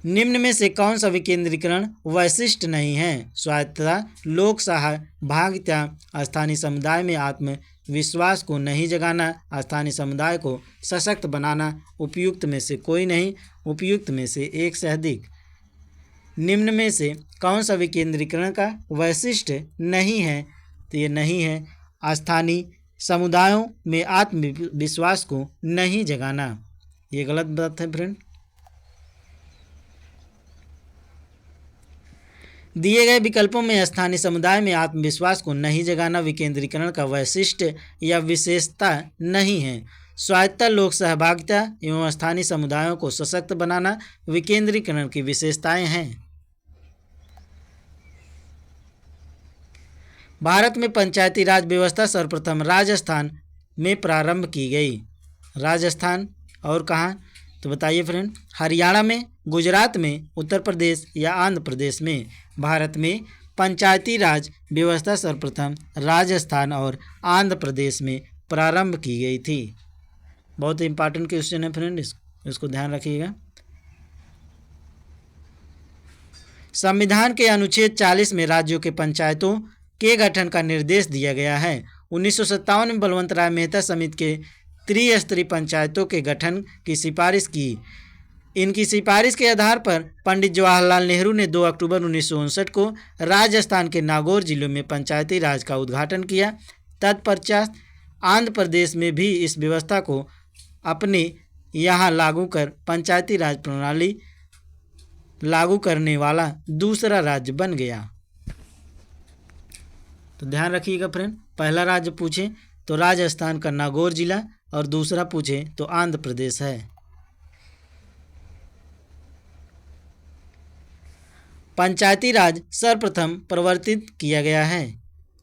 निम्न में से कौन सा विकेंद्रीकरण वैशिष्ट नहीं है? स्वायत्तता, लोक सहभागिता, स्थानीय समुदाय में आत्मविश्वास को नहीं जगाना, स्थानीय समुदाय को सशक्त बनाना, उपयुक्त में से कोई नहीं, उपयुक्त में से एक से अधिक। निम्न में से कौन सा विकेंद्रीकरण का वैशिष्ट नहीं है? तो ये नहीं है स्थानीय समुदायों में आत्मविश्वास को नहीं जगाना। ये गलत बात है फ्रेंड। दिए गए विकल्पों में स्थानीय समुदाय में आत्मविश्वास को नहीं जगाना विकेंद्रीकरण का वैशिष्ट या विशेषता नहीं है। स्वायत्तता, लोक सहभागिता एवं स्थानीय समुदायों को सशक्त बनाना विकेंद्रीकरण की विशेषताएं हैं। भारत में पंचायती राज व्यवस्था सर्वप्रथम राजस्थान में प्रारंभ की गई। राजस्थान और कहाँ? तो बताइए फ्रेंड। हरियाणा में, गुजरात में, उत्तर प्रदेश या आंध्र प्रदेश में। भारत में पंचायती राज व्यवस्था सर्वप्रथम राजस्थान और आंध्र प्रदेश में प्रारंभ की गई थी। बहुत इंपॉर्टेंट क्वेश्चन है फ्रेंड, इसको ध्यान रखिएगा। संविधान के अनुच्छेद 40 में राज्यों के पंचायतों के गठन का निर्देश दिया गया है। 1957 में बलवंत राय मेहता समिति के त्रिस्तरीय पंचायतों के गठन की सिफारिश की। इनकी सिफारिश के आधार पर पंडित जवाहरलाल नेहरू ने 2 अक्टूबर 1959 को राजस्थान के नागौर जिले में पंचायती राज का उद्घाटन किया। तत्पश्चात आंध्र प्रदेश में भी इस व्यवस्था को अपने यहाँ लागू कर पंचायती राज प्रणाली लागू करने वाला दूसरा राज्य बन गया। तो ध्यान रखिएगा फ्रेंड, पहला राज्य पूछे तो राजस्थान का नागौर जिला और दूसरा पूछे तो आंध्र प्रदेश है। पंचायती राज सर्वप्रथम प्रवर्तित किया गया है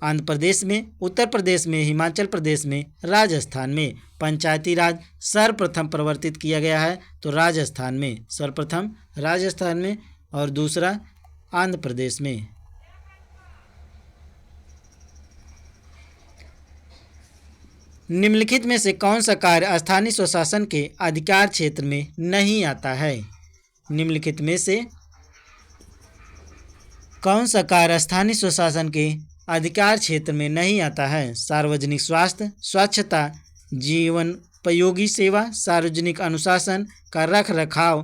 आंध्र प्रदेश में, उत्तर प्रदेश में, हिमाचल प्रदेश में, राजस्थान में। पंचायती राज सर्वप्रथम प्रवर्तित किया गया है तो राजस्थान में, सर्वप्रथम राजस्थान में और दूसरा आंध्र प्रदेश में। निम्नलिखित में से कौन सा कार्य स्थानीय स्वशासन के अधिकार क्षेत्र में नहीं आता है? निम्नलिखित में से कौन सा कार्य स्थानीय स्वशासन के अधिकार क्षेत्र में नहीं आता है? सार्वजनिक स्वास्थ्य, स्वच्छता, जीवनोपयोगी सेवा, सार्वजनिक अनुशासन का रख रखाव।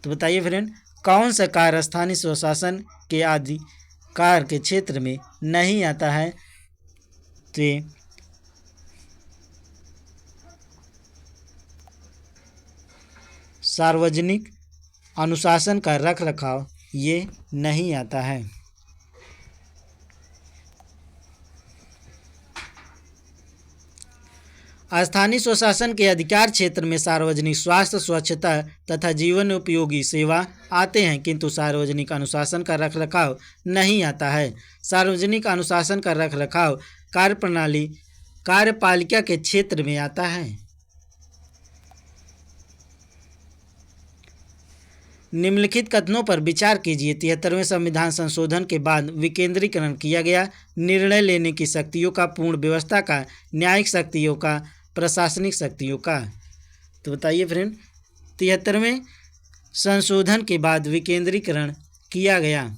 तो बताइए फ्रेंड, कौन सा कार्य स्थानीय स्वशासन के अधिकार के क्षेत्र में नहीं आता है? तो सार्वजनिक अनुशासन का रख रखाव ये नहीं आता है। स्थानीय स्वशासन के अधिकार क्षेत्र में सार्वजनिक स्वास्थ्य, स्वच्छता तथा जीवन उपयोगी सेवा आते हैं, किंतु सार्वजनिक अनुशासन का रखरखाव नहीं आता है। सार्वजनिक अनुशासन का रखरखाव कार्यप्रणाली कार्यपालिका के क्षेत्र में आता है। निम्नलिखित कथनों पर विचार कीजिए। 73वें संविधान संशोधन के बाद विकेंद्रीकरण किया गया। निर्णय लेने की शक्तियों का, पूर्ण व्यवस्था का, न्यायिक शक्तियों का, प्रशासनिक शक्तियों का। तो बताइए फ्रेंड, 73वें संशोधन के बाद विकेंद्रीकरण किया गया,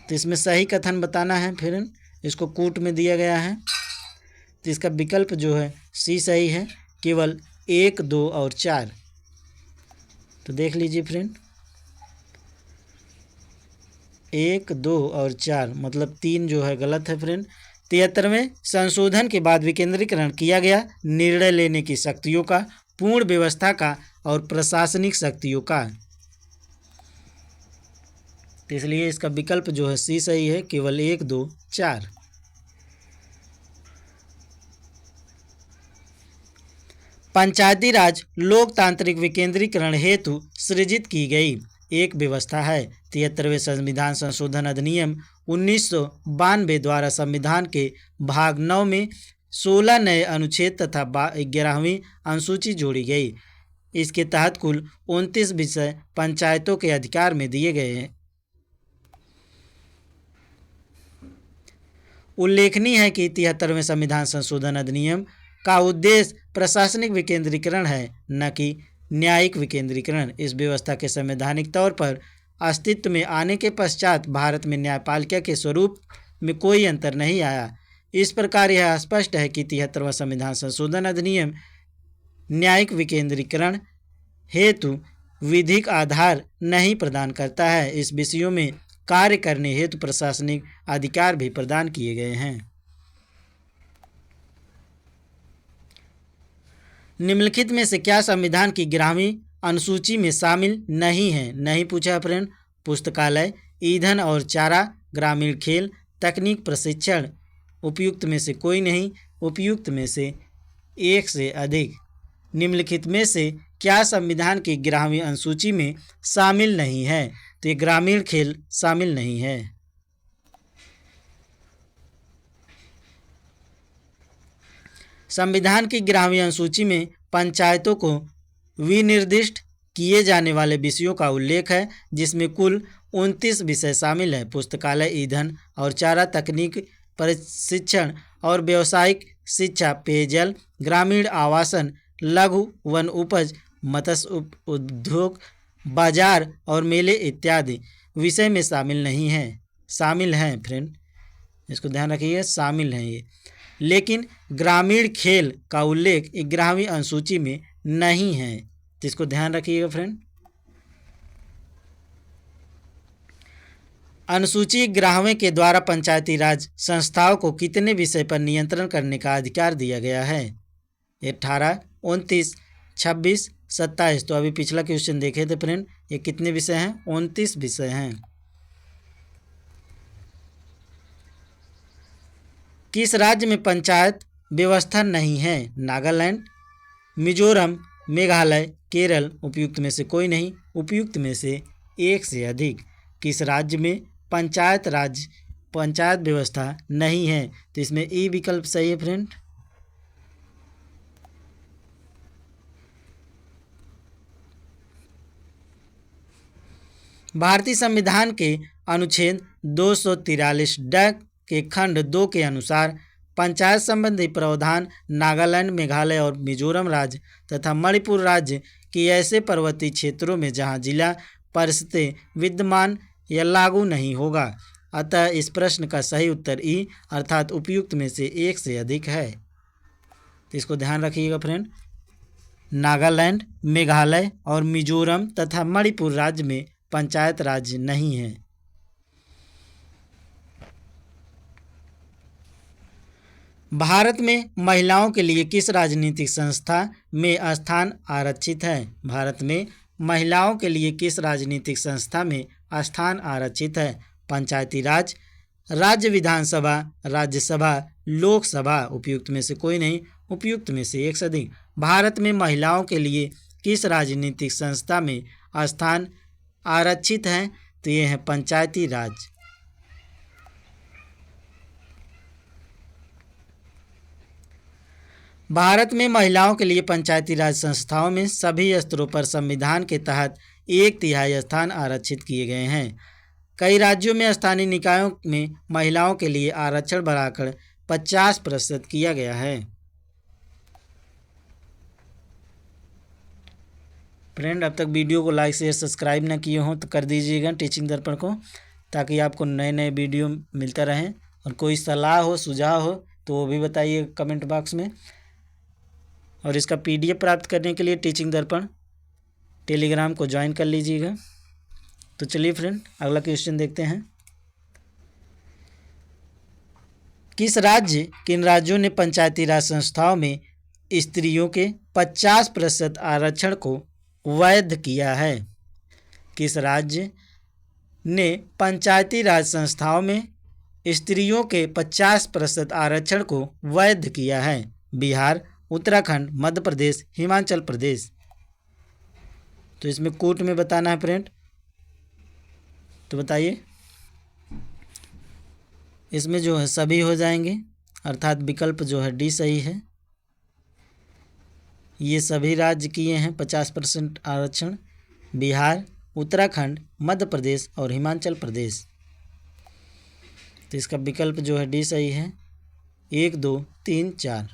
तो इसमें सही कथन बताना है फ्रेंड। इसको कूट में दिया गया है, तो इसका विकल्प जो है सी सही है, केवल 1, 2 और 4। तो देख लीजिए फ्रेंड, 1, 2 और 4 मतलब 3 जो है गलत है फ्रेंड। 73वें संशोधन के बाद विकेंद्रीकरण किया गया। निर्णय लेने की शक्तियों का, पूर्ण व्यवस्था का और प्रशासनिक शक्तियों का। तो इसलिए इसका विकल्प जो है सी सही है, केवल 1, 2, 4। पंचायती राज लोकतांत्रिक विकेंद्रीकरण हेतु सृजित की गई एक व्यवस्था है। 73वें संविधान संशोधन अधिनियम 1992 द्वारा संविधान के भाग 9 में 16 नए अनुच्छेद तथा 11वीं अनुसूची जोड़ी गई। इसके तहत कुल 29 विषय पंचायतों के अधिकार में दिए गए हैं। उल्लेखनीय है कि 73वें संविधान संशोधन अधिनियम का उद्देश्य प्रशासनिक विकेंद्रीकरण है, न कि न्यायिक विकेंद्रीकरण। इस व्यवस्था के संवैधानिक तौर पर अस्तित्व में आने के पश्चात भारत में न्यायपालिका के स्वरूप में कोई अंतर नहीं आया। इस प्रकार यह स्पष्ट है कि 73वां संविधान संशोधन अधिनियम न्यायिक विकेंद्रीकरण हेतु विधिक आधार नहीं प्रदान करता है। इस विषयों में कार्य करने हेतु प्रशासनिक अधिकार भी प्रदान किए गए हैं। निम्नलिखित में से क्या संविधान की 11वीं अनुसूची में शामिल नहीं है? नहीं पूछा फ्रेंड। पुस्तकालय, ईंधन और चारा, ग्रामीण खेल, तकनीक प्रशिक्षण। उपयुक्त में से कोई नहीं, उपयुक्त में से एक से अधिक। निम्नलिखित में से क्या संविधान की 11वीं अनुसूची में शामिल नहीं है? तो ये ग्रामीण खेल शामिल नहीं है। संविधान की 11वीं अनुसूची में पंचायतों को विनिर्दिष्ट किए जाने वाले विषयों का उल्लेख है, जिसमें कुल 29 विषय शामिल हैं। पुस्तकालय, ईंधन और चारा, तकनीक प्रशिक्षण और व्यावसायिक शिक्षा, पेयजल, ग्रामीण आवासन, लघु वन उपज, मत्स्य उद्योग, बाजार और मेले इत्यादि विषय में शामिल नहीं है। शामिल हैं फ्रेंड, इसको ध्यान रखिए, शामिल हैं ये। लेकिन ग्रामीण खेल का उल्लेख 11वीं अनुसूची में नहीं है, तो इसको ध्यान रखिएगा फ्रेंड। अनुसूची 11वें के द्वारा पंचायती राज संस्थाओं को कितने विषय पर नियंत्रण करने का अधिकार दिया गया है? 18, 29, 26, 27। तो अभी पिछला क्वेश्चन देखे थे फ्रेंड, ये कितने विषय हैं? 29 विषय हैं। किस राज्य में पंचायत व्यवस्था नहीं है? नागालैंड, मिजोरम, मेघालय, केरल। उपयुक्त में से कोई नहीं, उपयुक्त में से एक से अधिक। किस राज्य में पंचायत व्यवस्था नहीं है? तो इसमें ई विकल्प सही है फ्रेंड। भारतीय संविधान के अनुच्छेद 243 ड के खंड 2 के अनुसार पंचायत संबंधी प्रावधान नागालैंड, मेघालय और मिजोरम राज्य तथा मणिपुर राज्य के ऐसे पर्वतीय क्षेत्रों में जहां जिला परिषदें विद्यमान या लागू नहीं होगा। अतः इस प्रश्न का सही उत्तर ई अर्थात उपयुक्त में से एक से अधिक है। तो इसको ध्यान रखिएगा फ्रेंड। नागालैंड, मेघालय और मिजोरम तथा मणिपुर राज्य में पंचायत राज नहीं है। भारत में महिलाओं के लिए किस राजनीतिक संस्था में स्थान आरक्षित है? भारत में महिलाओं के लिए किस राजनीतिक संस्था में स्थान आरक्षित है? पंचायती राज, राज्य विधानसभा, राज्यसभा, लोकसभा। उपयुक्त में से कोई नहीं, उपयुक्त में से एक से अधिक। भारत में महिलाओं के लिए किस राजनीतिक संस्था में स्थान आरक्षित है? तो ये है पंचायती राज। भारत में महिलाओं के लिए पंचायती राज संस्थाओं में सभी स्तरों पर संविधान के तहत 1/3 स्थान आरक्षित किए गए हैं। कई राज्यों में स्थानीय निकायों में महिलाओं के लिए आरक्षण बढ़ाकर 50% किया गया है। फ्रेंड, अब तक वीडियो को लाइक शेयर सब्सक्राइब ना किए हों तो कर दीजिएगा टीचिंग दर्पण को, ताकि आपको नए नए वीडियो मिलता रहें। और कोई सलाह हो, सुझाव हो तो वो भी बताइए कमेंट बॉक्स में। और इसका PDF प्राप्त करने के लिए टीचिंग दर्पण टेलीग्राम को ज्वाइन कर लीजिएगा। तो चलिए फ्रेंड, अगला क्वेश्चन देखते हैं। किन राज्यों ने पंचायती राज संस्थाओं में स्त्रियों के 50% आरक्षण को वैध किया है? किस राज्य ने पंचायती राज संस्थाओं में स्त्रियों के 50% आरक्षण को वैध किया है? बिहार, उत्तराखंड, मध्य प्रदेश, हिमाचल प्रदेश। तो इसमें कोट में बताना है फ्रेंड, तो बताइए। इसमें जो है सभी हो जाएंगे, अर्थात विकल्प जो है डी सही है। ये सभी राज्य किए हैं 50% आरक्षण, बिहार, उत्तराखंड, मध्य प्रदेश और हिमाचल प्रदेश। तो इसका विकल्प जो है डी सही है। 1 2 3 4।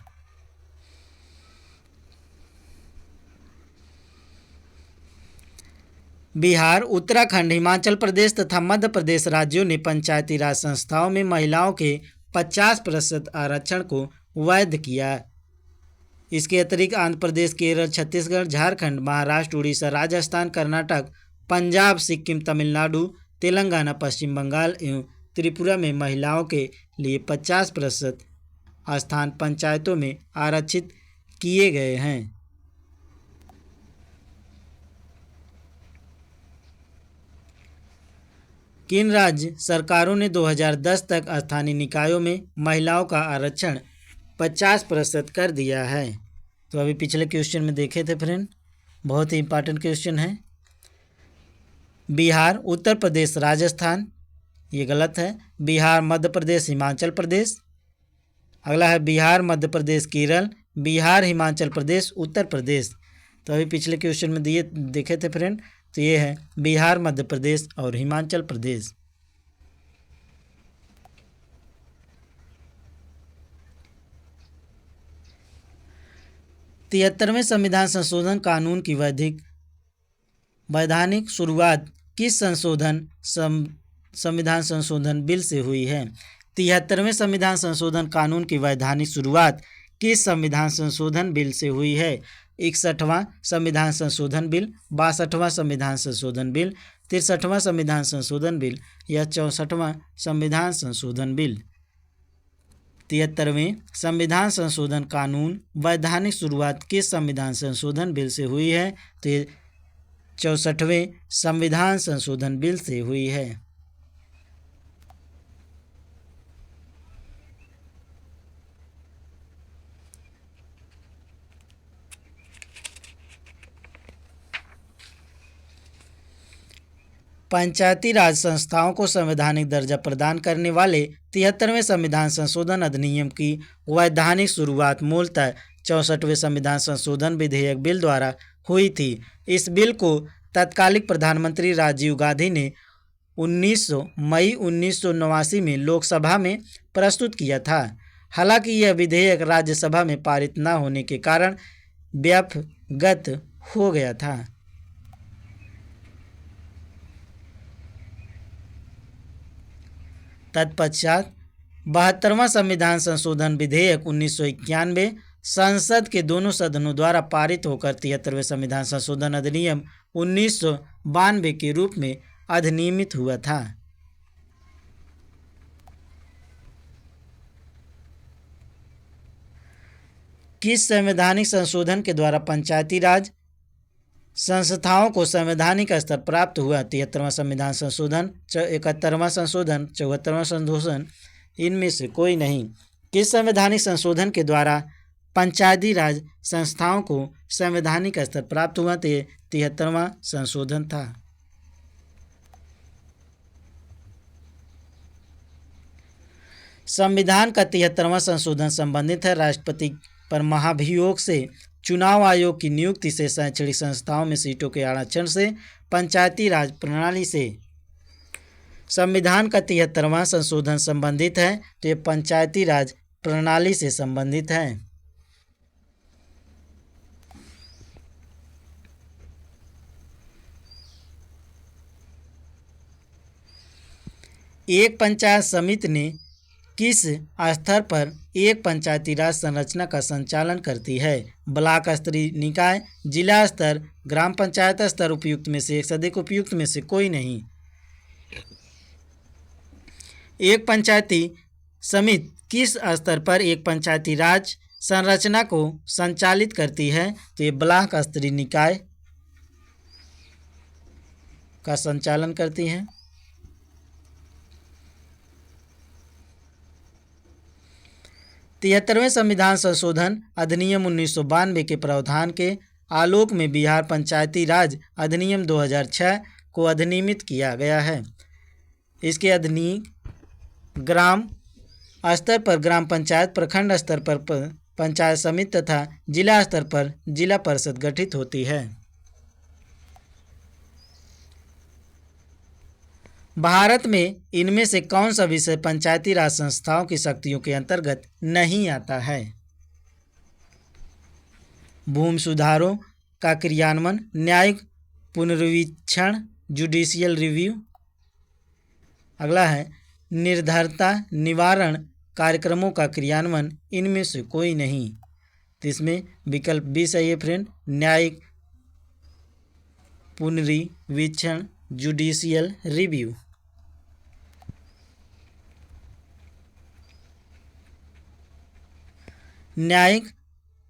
बिहार, उत्तराखंड, हिमाचल प्रदेश तथा मध्य प्रदेश राज्यों ने पंचायती राज संस्थाओं में महिलाओं के 50% आरक्षण को वैध किया। इसके अतिरिक्त आंध्र प्रदेश, केरल, छत्तीसगढ़, झारखंड, महाराष्ट्र, उड़ीसा, राजस्थान, कर्नाटक, पंजाब, सिक्किम, तमिलनाडु, तेलंगाना, पश्चिम बंगाल एवं त्रिपुरा में महिलाओं के लिए 50% स्थान पंचायतों में आरक्षित किए गए हैं। किन राज्य सरकारों ने 2010 तक स्थानीय निकायों में महिलाओं का आरक्षण 50% कर दिया है? तो अभी पिछले क्वेश्चन में देखे थे फ्रेंड, बहुत ही इंपॉर्टेंट क्वेश्चन है। बिहार, उत्तर प्रदेश, राजस्थान, ये गलत है। बिहार, मध्य प्रदेश, हिमाचल प्रदेश। अगला है बिहार, मध्य प्रदेश, केरल, बिहार, हिमाचल प्रदेश, उत्तर प्रदेश। तो अभी पिछले क्वेश्चन में देखे थे फ्रेंड, तो ये है बिहार, मध्य प्रदेश और हिमाचल प्रदेश। तिहत्तरवें संविधान संशोधन कानून की वैधानिक शुरुआत किस संविधान संशोधन बिल से हुई है? 73वें संविधान संशोधन कानून की वैधानिक शुरुआत किस संविधान संशोधन बिल से हुई है? 61वां संविधान संशोधन बिल, 62वां संविधान संशोधन बिल, 63वां संविधान संशोधन बिल या 64वां संविधान संशोधन बिल? 73वें संविधान संशोधन कानून वैधानिक शुरुआत किस संविधान संशोधन बिल से हुई है? तो ये 64वें संविधान संशोधन बिल से हुई है। पंचायती राज संस्थाओं को संवैधानिक दर्जा प्रदान करने वाले 73वें संविधान संशोधन अधिनियम की वैधानिक शुरुआत मूलतः 64वें संविधान संशोधन विधेयक बिल द्वारा हुई थी। इस बिल को तत्कालिक प्रधानमंत्री राजीव गांधी ने 1900 मई 1989 में लोकसभा में प्रस्तुत किया था। हालांकि यह विधेयक राज्यसभा में पारित न होने के कारण व्यपगत हो गया था। तत्पश्चात 72वां संविधान संशोधन विधेयक 1991 संसद के दोनों सदनों द्वारा पारित होकर 73वें संविधान संशोधन अधिनियम 1992 के रूप में अधिनियमित हुआ था। किस संवैधानिक संशोधन के द्वारा पंचायती राज संस्थाओं को संवैधानिक स्तर प्राप्त हुआ? 73वां संविधान संशोधन, 71वां संशोधन, 74वां संशोधन, इनमें से कोई नहीं। किस संवैधानिक संशोधन के द्वारा पंचायती राज संस्थाओं को संवैधानिक स्तर प्राप्त हुआ? तो 73वां संशोधन था। संविधान का 73वां संशोधन संबंधित है राष्ट्रपति पर महाभियोग से, चुनाव आयोग की नियुक्ति से, शैक्षणिक संस्थाओं में सीटों के आरक्षण से, पंचायती राज प्रणाली से। संविधान का 73वां संशोधन संबंधित है तो ये पंचायती राज प्रणाली से संबंधित है। एक पंचायत समिति ने किस स्तर पर एक पंचायती राज संरचना का संचालन करती है? ब्लॉक स्तरीय निकाय, जिला स्तर, ग्राम पंचायत स्तर, उपयुक्त में से एक से अधिक, उपयुक्त में से कोई नहीं। एक पंचायती समिति किस स्तर पर एक पंचायती राज संरचना को संचालित करती है? तो ये ब्लॉक स्तरीय निकाय का संचालन करती हैं। 73वें संविधान संशोधन अधिनियम 1992 के प्रावधान के आलोक में बिहार पंचायती राज अधिनियम 2006 को अधिनियमित किया गया है। इसके अधिनियम ग्राम स्तर पर ग्राम पंचायत, प्रखंड स्तर पर पंचायत समिति तथा जिला स्तर पर जिला परिषद गठित होती है। भारत में इनमें से कौन सा विषय पंचायती राज संस्थाओं की शक्तियों के अंतर्गत नहीं आता है? भूमि सुधारों का क्रियान्वयन, न्यायिक पुनर्वीक्षण, जुडिशियल रिव्यू। अगला है निर्धरता निवारण कार्यक्रमों का क्रियान्वयन, इनमें से कोई नहीं। तो इसमें विकल्प बी सही है फ्रेंड, न्यायिक पुनर्वीक्षण, जुडिशियल रिव्यू। न्यायिक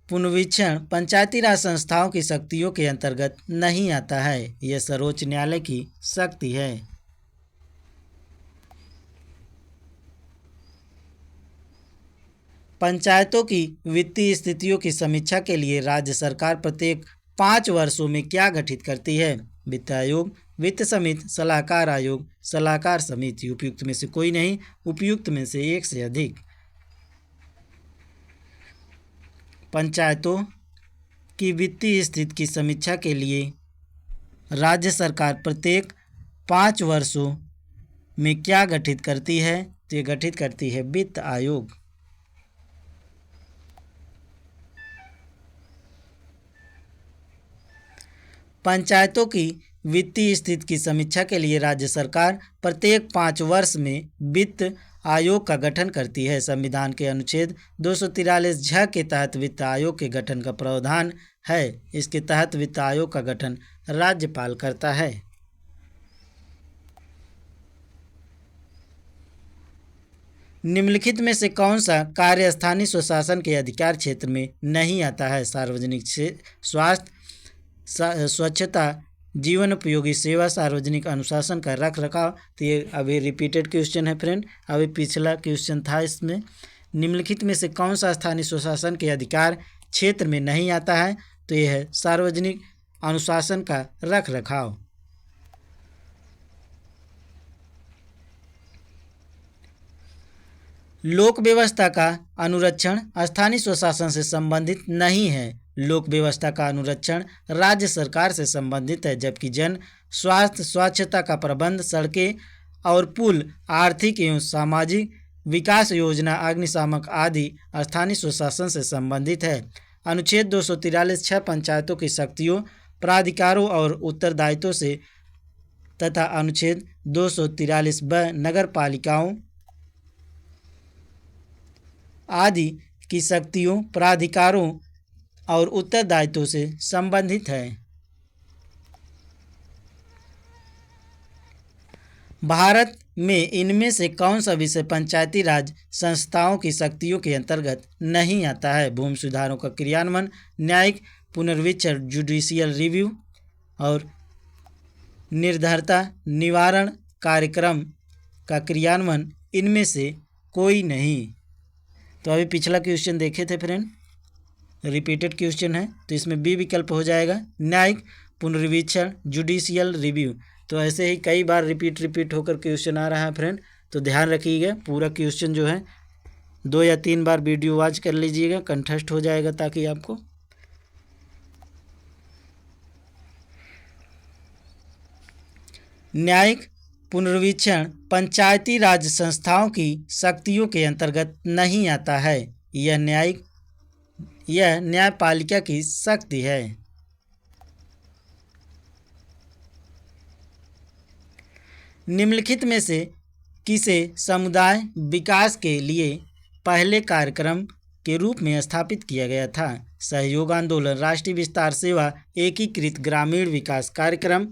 पुनर्वीक्षण पंचायती राज संस्थाओं की शक्तियों के अंतर्गत नहीं आता है, यह सर्वोच्च न्यायालय की शक्ति है। पंचायतों की वित्तीय स्थितियों की समीक्षा के लिए राज्य सरकार प्रत्येक 5 वर्षों में क्या गठित करती है? वित्त आयोग, वित्त समिति, सलाहकार आयोग, सलाहकार समिति। उपयुक्त में से कोई नहीं, उपयुक्त में से एक से अधिक। पंचायतों की वित्तीय स्थिति की समीक्षा के लिए राज्य सरकार प्रत्येक 5 वर्षों में क्या गठित करती है? तो ये गठित करती है वित्त आयोग। पंचायतों की वित्तीय स्थिति की समीक्षा के लिए राज्य सरकार प्रत्येक 5 वर्ष में वित्त आयोग का गठन करती है। संविधान के अनुच्छेद 243 के तहत वित्त आयोग के गठन का प्रावधान है। इसके तहत वित्त आयोग का गठन राज्यपाल करता है। निम्नलिखित में से कौन सा कार्य स्थानीय स्वशासन के अधिकार क्षेत्र में नहीं आता है? सार्वजनिक स्वास्थ्य, स्वच्छता, जीवन उपयोगी सेवा, सार्वजनिक अनुशासन का रख रखाव। तो ये अभी रिपीटेड क्वेश्चन है फ्रेंड, अभी पिछला क्वेश्चन था इसमें। निम्नलिखित में से कौन सा स्थानीय स्वशासन के अधिकार क्षेत्र में नहीं आता है? तो ये है सार्वजनिक अनुशासन का रख रखाव। लोक व्यवस्था का अनुरक्षण स्थानीय स्वशासन से संबंधित नहीं है। लोक व्यवस्था का अनुरक्षण राज्य सरकार से संबंधित है, जबकि जन स्वास्थ्य, स्वच्छता का प्रबंध, सड़कें और पुल, आर्थिक एवं सामाजिक विकास योजना, अग्निशामक आदि स्थानीय स्वशासन से संबंधित है। अनुच्छेद 243 पंचायतों की शक्तियों, प्राधिकारों और उत्तरदायित्वों से तथा अनुच्छेद 243 नगर पालिकाओं आदि की शक्तियों, प्राधिकारों और उत्तरदायित्वों से संबंधित है। भारत में इनमें से कौन सा विषय पंचायती राज संस्थाओं की शक्तियों के अंतर्गत नहीं आता है? भूमि सुधारों का क्रियान्वयन, न्यायिक पुनर्वीक्षण, जुडिशियल रिव्यू और निर्धरता निवारण कार्यक्रम का क्रियान्वयन, इनमें से कोई नहीं। तो अभी पिछला क्वेश्चन देखे थे फ्रेंड, रिपीटेड क्वेश्चन है, तो इसमें बी विकल्प हो जाएगा, न्यायिक पुनर्वीक्षण, जुडिशियल रिव्यू। तो ऐसे ही कई बार रिपीट होकर क्वेश्चन आ रहा है फ्रेंड, तो ध्यान रखिएगा। पूरा क्वेश्चन जो है 2 या 3 बार वीडियो वॉच कर लीजिएगा, कंठस्थ हो जाएगा ताकि आपको। न्यायिक पुनर्वीक्षण पंचायती राज संस्थाओं की शक्तियों के अंतर्गत नहीं आता है। यह न्यायपालिका की शक्ति है। निम्नलिखित में से किसे समुदाय विकास के लिए पहले कार्यक्रम के रूप में स्थापित किया गया था? सहयोग आंदोलन, राष्ट्रीय विस्तार सेवा, एकीकृत ग्रामीण विकास कार्यक्रम,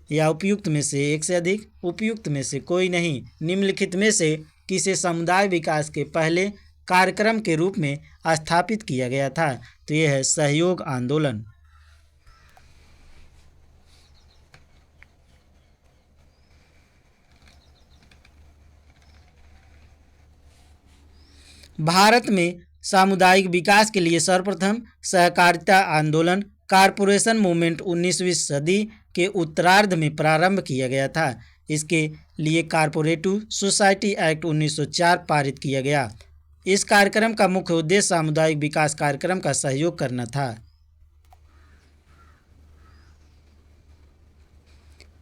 या उपयुक्त में से एक से अधिक? उपयुक्त में से कोई नहीं। निम्नलिखित में से किसे समुदाय विकास के पहले कार्यक्रम के रूप में स्थापित किया गया था? तो यह है सहयोग आंदोलन। भारत में सामुदायिक विकास के लिए सर्वप्रथम सहकारिता आंदोलन कारपोरेशन मूवमेंट 19वीं सदी के उत्तरार्ध में प्रारंभ किया गया था। इसके लिए कारपोरेटिव सोसाइटी एक्ट 1904 पारित किया गया। इस कार्यक्रम का मुख्य उद्देश्य सामुदायिक विकास कार्यक्रम का सहयोग करना था।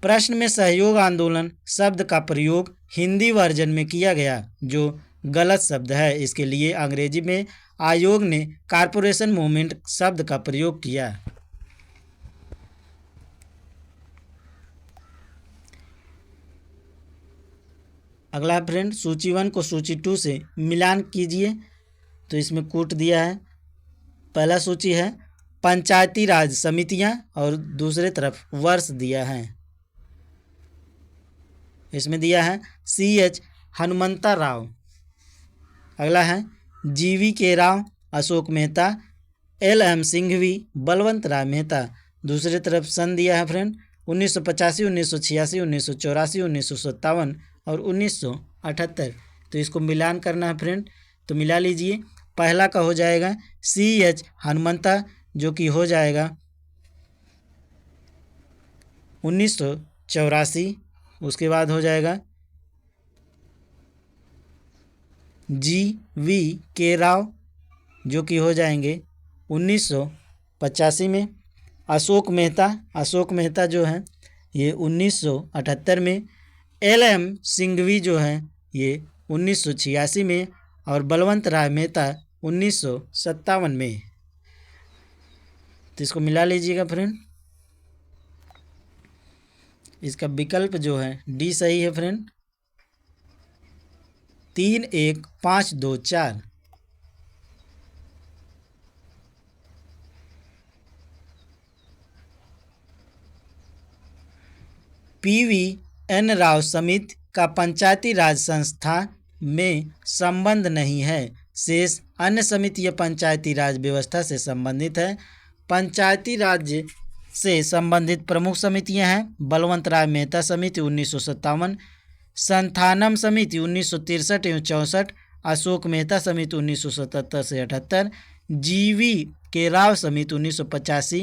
प्रश्न में सहयोग आंदोलन शब्द का प्रयोग हिंदी वर्जन में किया गया जो गलत शब्द है। इसके लिए अंग्रेजी में आयोग ने कारपोरेशन मूवमेंट शब्द का प्रयोग किया। अगला फ्रेंड, सूची 1 को सूची 2 से मिलान कीजिए। तो इसमें कूट दिया है। पहला सूची है पंचायती राज समितियां और दूसरे तरफ वर्ष दिया है। इसमें दिया है CH हनुमंता राव। अगला है GV राव, अशोक मेहता, LM सिंघवी, बलवंत राय मेहता। दूसरे तरफ सन दिया है फ्रेंड 1985, 1986, 1984, 1957 और 1978। तो इसको मिलान करना है फ्रेंड। तो मिला लीजिए। पहला का हो जाएगा CH हनुमंता जो कि हो जाएगा 1984। उसके बाद हो जाएगा GV राव जो कि हो जाएंगे 1985 में। अशोक मेहता जो है ये 1978 में। LM सिंघवी जो है ये 1986 में और बलवंत राय मेहता 1957 में। तो इसको मिला लीजिएगा फ्रेंड। इसका विकल्प जो है डी सही है फ्रेंड। 3, 1, 5, 2, 4। PVN राव समिति का पंचायती राज संस्था में संबंध नहीं है। शेष अन्य समिति पंचायती राज व्यवस्था से संबंधित है। पंचायती राज्य से संबंधित प्रमुख समितियां हैं बलवंत राय मेहता समिति 1957, संथानम समिति 1963 एवं 64, अशोक मेहता समिति 1977 से 78, GV राव समिति 1985,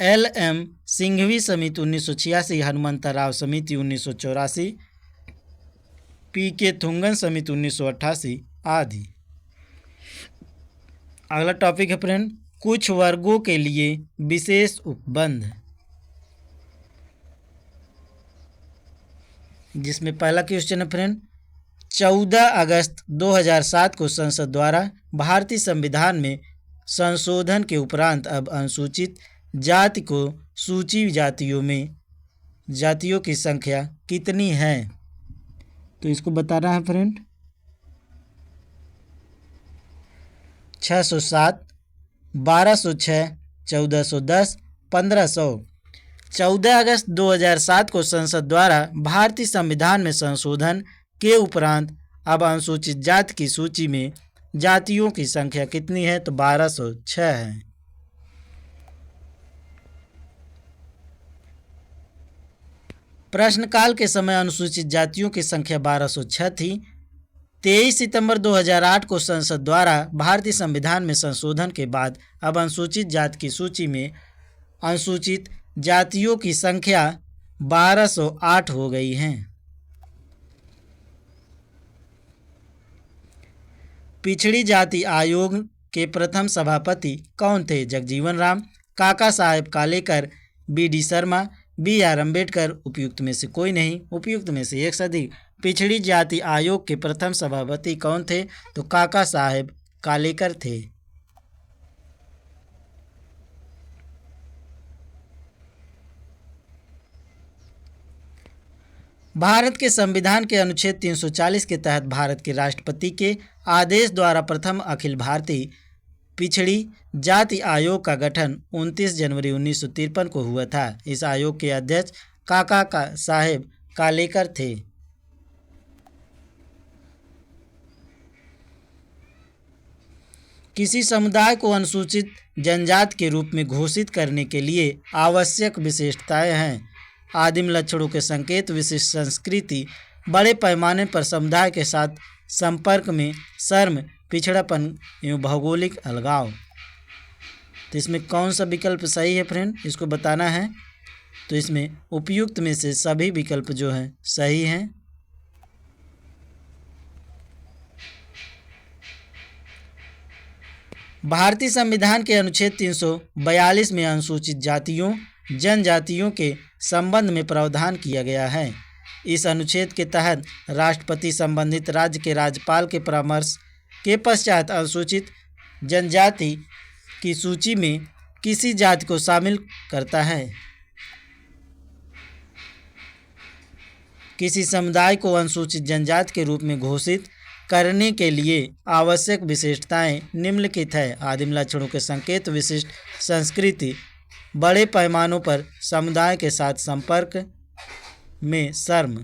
LM सिंघवी समिति 1986, हनुमंता राव समिति 1984, PK थुंगन समिति 1988 आदि। अगला टॉपिक है फ्रेंड कुछ वर्गों के लिए विशेष उपबंध, जिसमें पहला क्वेश्चन है फ्रेंड 14 अगस्त 2007 को संसद द्वारा भारतीय संविधान में संशोधन के उपरांत अब अनुसूचित जाति को सूची जातियों में जातियों की संख्या कितनी है? तो इसको बताना है फ्रेंड। 607, 1206, 1410, 1500। 14 अगस्त 2007 को संसद द्वारा भारतीय संविधान में संशोधन के उपरांत अब अनुसूचित जाति की सूची में जातियों की संख्या कितनी है? तो 1206 है। प्रश्नकाल के समय अनुसूचित जातियों की संख्या 1206 थी। 23 सितंबर 2008 को संसद द्वारा भारतीय संविधान में संशोधन के बाद अब अनुसूचित जाति की सूची में अनुसूचित जातियों की संख्या 1208 हो गई है। पिछड़ी जाति आयोग के प्रथम सभापति कौन थे? जगजीवन राम, काका साहेब कालेकर, BD शर्मा, BR अम्बेडकर। उपयुक्त में से कोई नहीं, उपयुक्त में से एक से अधिक। पिछड़ी जाति आयोग के प्रथम सभापति कौन थे? तो काका साहेब कालेकर थे। भारत के संविधान के अनुच्छेद 340 के तहत भारत के राष्ट्रपति के आदेश द्वारा प्रथम अखिल भारतीय पिछड़ी जाति आयोग का गठन 29 जनवरी 1953 को हुआ था। इस आयोग के अध्यक्ष काका साहेब कालेकर थे। किसी समुदाय को अनुसूचित जनजाति के रूप में घोषित करने के लिए आवश्यक विशेषताएं हैं। आदिम लक्षणों के संकेत, विशिष्ट संस्कृति, बड़े पैमाने पर समुदाय के साथ संपर्क में शर्म, पिछड़ापन एवं भौगोलिक अलगाव। तो इसमें कौन सा विकल्प सही है फ्रेंड, इसको बताना है। तो इसमें उपयुक्त में से सभी विकल्प जो हैं सही हैं। भारतीय संविधान के अनुच्छेद 342 में अनुसूचित जातियों जनजातियों के संबंध में प्रावधान किया गया है। इस अनुच्छेद के तहत राष्ट्रपति संबंधित राज्य के राज्यपाल के परामर्श के पश्चात अनुसूचित जनजाति की सूची में किसी जाति को शामिल करता है। किसी समुदाय को अनुसूचित जनजाति के रूप में घोषित करने के लिए आवश्यक विशेषताएं निम्नलिखित है। आदिम लक्षणों के संकेत, विशिष्ट संस्कृति, बड़े पैमानों पर समुदाय के साथ संपर्क में शर्म।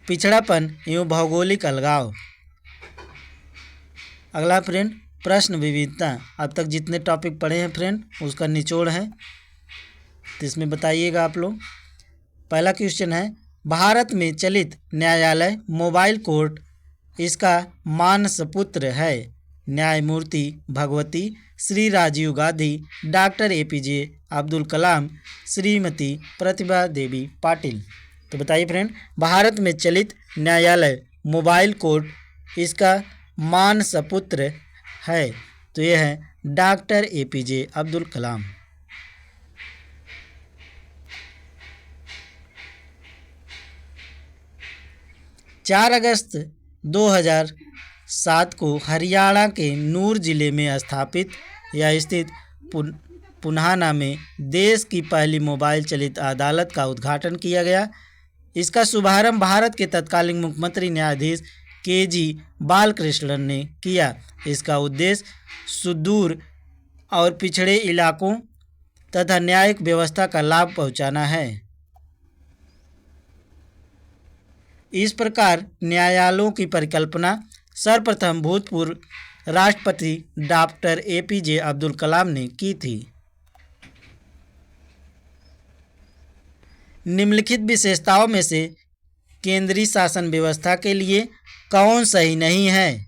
पिछड़ापन एवं भौगोलिक अलगाव। अगला फ्रेंड प्रश्न विविधता। अब तक जितने टॉपिक पढ़े हैं फ्रेंड उसका निचोड़ है, तो इसमें बताइएगा आप लोग। पहला क्वेश्चन है, भारत में चलित न्यायालय मोबाइल कोर्ट इसका मानसपुत्र है। न्यायमूर्ति भगवती, श्री राजीव गांधी, डॉक्टर APJ अब्दुल कलाम, श्रीमती प्रतिभा देवी पाटिल। तो बताइए फ्रेंड, भारत में चलित न्यायालय मोबाइल कोर्ट इसका मानसपुत्र है। तो यह है डॉक्टर APJ अब्दुल कलाम। चार अगस्त 2007 को हरियाणा के नूर जिले में स्थापित या स्थित पुन्हाना में देश की पहली मोबाइल चलित अदालत का उद्घाटन किया गया। इसका शुभारंभ भारत के तत्कालीन मुख्यमंत्री न्यायाधीश KG बालकृष्णन ने किया। इसका उद्देश्य सुदूर और पिछड़े इलाकों तथा न्यायिक व्यवस्था का लाभ पहुंचाना है। इस प्रकार न्यायालयों की परिकल्पना सर्वप्रथम भूतपूर्व राष्ट्रपति डॉक्टर APJ अब्दुल कलाम ने की थी। निम्नलिखित विशेषताओं में से केंद्रीय शासन व्यवस्था के लिए कौन सही नहीं है?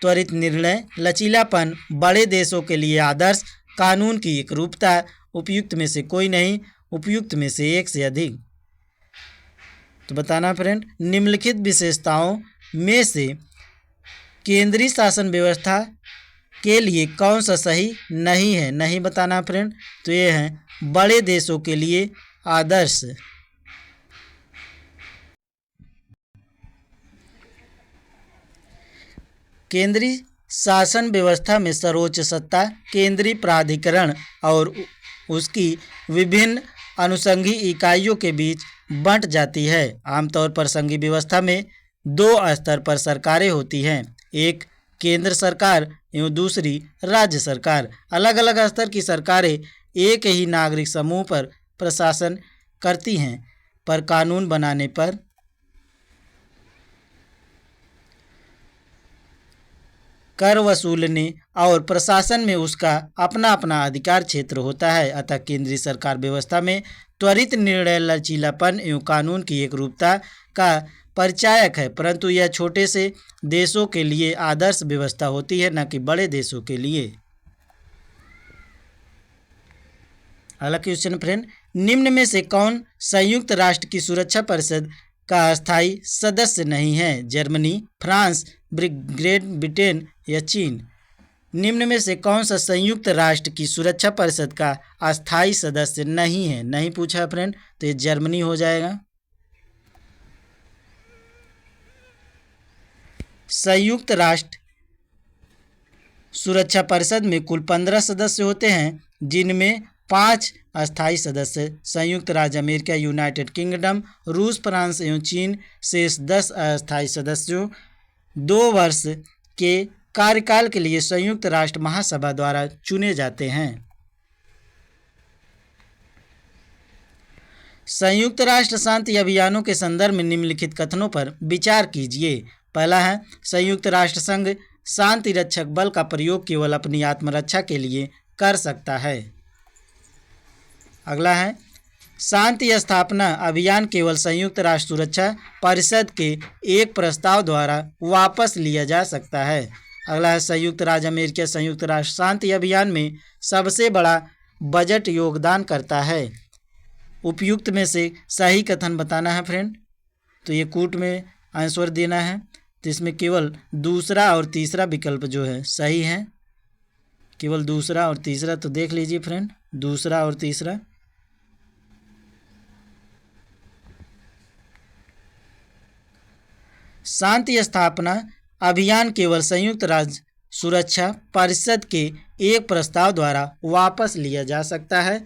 त्वरित निर्णय, लचीलापन, बड़े देशों के लिए आदर्श, कानून की एकरूपता। उपयुक्त में से कोई नहीं, उपयुक्त में से एक से अधिक। तो बताना फ्रेंड, निम्नलिखित विशेषताओं में से केंद्रीय शासन व्यवस्था के लिए कौन सा सही नहीं है? नहीं बताना फ्रेंड। तो ये है बड़े देशों के लिए आदर्श। केंद्रीय शासन व्यवस्था में सर्वोच्च सत्ता केंद्रीय प्राधिकरण और उसकी विभिन्न अनुषंगी इकाइयों के बीच बंट जाती है। आमतौर पर संघीय व्यवस्था में दो स्तर पर सरकारें होती हैं, एक केंद्र सरकार एवं दूसरी राज्य सरकार। अलग अलग स्तर की सरकारें एक ही नागरिक समूह पर प्रशासन करती हैं, पर कानून बनाने पर कर वसूलने और प्रशासन में उसका अपना अपना अधिकार क्षेत्र होता है। अतः केंद्रीय सरकार व्यवस्था में त्वरित निर्णय, लचीलापन एवं कानून की एकरूपता का परिचायक है, परंतु यह छोटे से देशों के लिए आदर्श व्यवस्था होती है, न कि बड़े देशों के लिए। अगला क्वेश्चन फ्रेंड, निम्न में से कौन संयुक्त राष्ट्र की सुरक्षा परिषद का अस्थायी सदस्य नहीं है? जर्मनी, फ्रांस, ग्रेट ब्रिटेन या चीन। निम्न में से कौन सा संयुक्त राष्ट्र की सुरक्षा परिषद का अस्थायी सदस्य नहीं है? नहीं पूछा फ्रेंड, तो ये जर्मनी हो जाएगा। संयुक्त राष्ट्र सुरक्षा परिषद में कुल 15 सदस्य होते हैं, जिनमें 5 अस्थायी सदस्य संयुक्त राज्य अमेरिका, यूनाइटेड किंगडम, रूस, फ्रांस एवं चीन। शेष 10 अस्थायी सदस्यों 2 वर्ष के कार्यकाल के लिए संयुक्त राष्ट्र महासभा द्वारा चुने जाते हैं। संयुक्त राष्ट्र शांति अभियानों के संदर्भ में निम्नलिखित कथनों पर विचार कीजिए। पहला है, संयुक्त राष्ट्र संघ शांति रक्षक बल का प्रयोग केवल अपनी आत्मरक्षा के लिए कर सकता है। अगला है शांति स्थापना अभियान केवल संयुक्त राष्ट्र सुरक्षा परिषद के एक प्रस्ताव द्वारा वापस लिया जा सकता है। अगला है संयुक्त राज्य अमेरिका संयुक्त राष्ट्र शांति अभियान में सबसे बड़ा बजट योगदान करता है। उपयुक्त में से सही कथन बताना है फ्रेंड। तो ये कूट में आंसर देना है। तो इसमें केवल दूसरा और तीसरा विकल्प जो है सही है, केवल दूसरा और तीसरा। तो देख लीजिए फ्रेंड, दूसरा और तीसरा। शांति स्थापना अभियान केवल संयुक्त राज्य सुरक्षा परिषद के एक प्रस्ताव द्वारा वापस लिया जा सकता है।